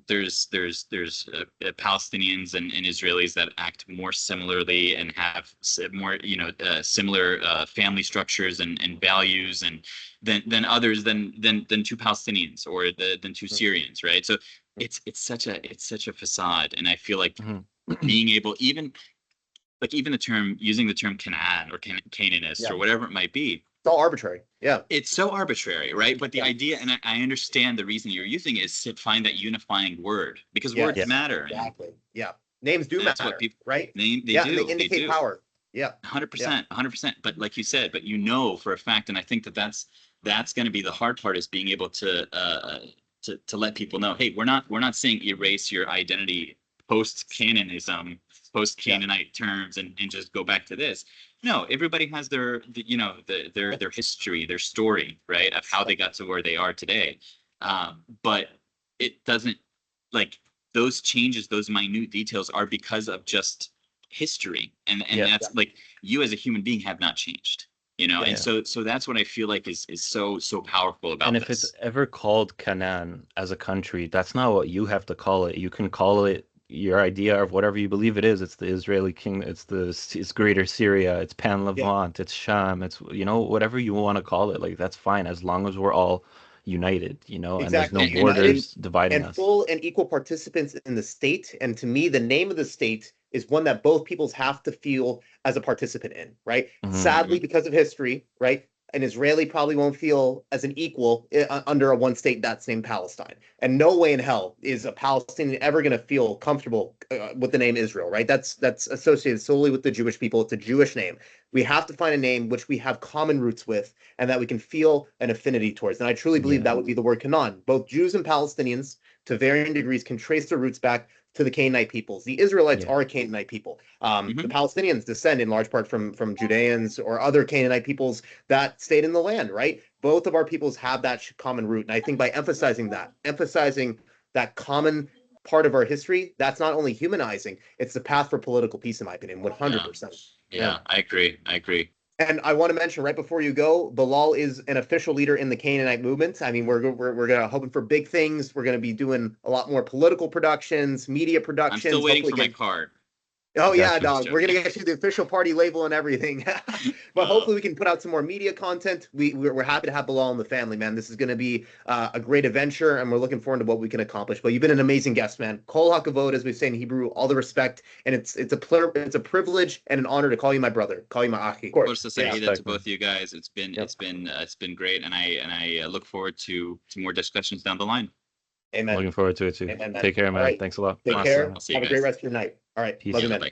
there's Palestinians and Israelis that act more similarly and have more, you know, similar family structures and values and than others than two Palestinians or than two Syrians, right? So it's such a facade, and I feel like being able, even using the term Canaan or Canaanist or whatever it might be. It's all arbitrary. Yeah. It's so arbitrary, right? But the idea, and I understand the reason you're using it, is to find that unifying word, because words matter. Exactly. Yeah. Names do matter, what people, right? They do. They indicate power. Yeah. 100%. But like you said, but you know for a fact, and I think that's going to be the hard part, is being able to let people know, hey, we're not saying erase your identity post-Cananism, post-Canaanite terms, and just go back to this. No, everybody has their history, their story, right, of how they got to where they are today. But it doesn't, like, those changes, those minute details are because of just history, and that's like, you as a human being have not changed, you know. And so that's what I feel like is so powerful about and this. if it's ever called Canaan as a country, that's not what you have to call it. You can call it your idea of whatever you believe it is. It's the Israeli kingdom, it's greater Syria, it's Pan Levant, it's Sham, it's, you know, whatever you want to call it, like, that's fine, as long as we're all united, you know. Exactly. And there's no borders dividing us. And full and equal participants in the state. And to me, the name of the state is one that both peoples have to feel as a participant in, right? Sadly, because of history, right, an Israeli probably won't feel as an equal under a one state that's named Palestine. And no way in hell is a Palestinian ever going to feel comfortable with the name Israel, right? That's associated solely with the Jewish people. It's a Jewish name. We have to find a name which we have common roots with and that we can feel an affinity towards. And I truly believe that would be the word Canaan. Both Jews and Palestinians, to varying degrees, can trace their roots back to the Canaanite peoples. The Israelites are a Canaanite people. The Palestinians descend in large part from Judeans or other Canaanite peoples that stayed in the land, right? Both of our peoples have that common root. And I think by emphasizing that common part of our history, that's not only humanizing, it's the path for political peace, in my opinion, 100%. Yeah, I agree. And I want to mention right before you go, Bilal is an official leader in the Canaanite movement. I mean, we're gonna hoping for big things. We're gonna be doing a lot more political productions, media productions. I'm still waiting for my card. Oh yeah, Gotcha. dog. We're gonna get you the official party label and everything. But hopefully we can put out some more media content. We're happy to have Bilal in the family, man. This is gonna be a great adventure, and we're looking forward to what we can accomplish. But you've been an amazing guest, man. Kol hakavod, as we say in Hebrew, all the respect, and it's a privilege and an honor to call you my brother, call you my achi. Of course, to say Yeah. that to both of you guys. It's been Yep. it's been great, and I look forward to more discussions down the line. Amen. Looking forward to it too. Amen, man. Take care, man. All right. Thanks a lot. Take Awesome. care. I'll see you Have a guys. great rest of your night. All right. Peace. Love you, Yeah, man. bye.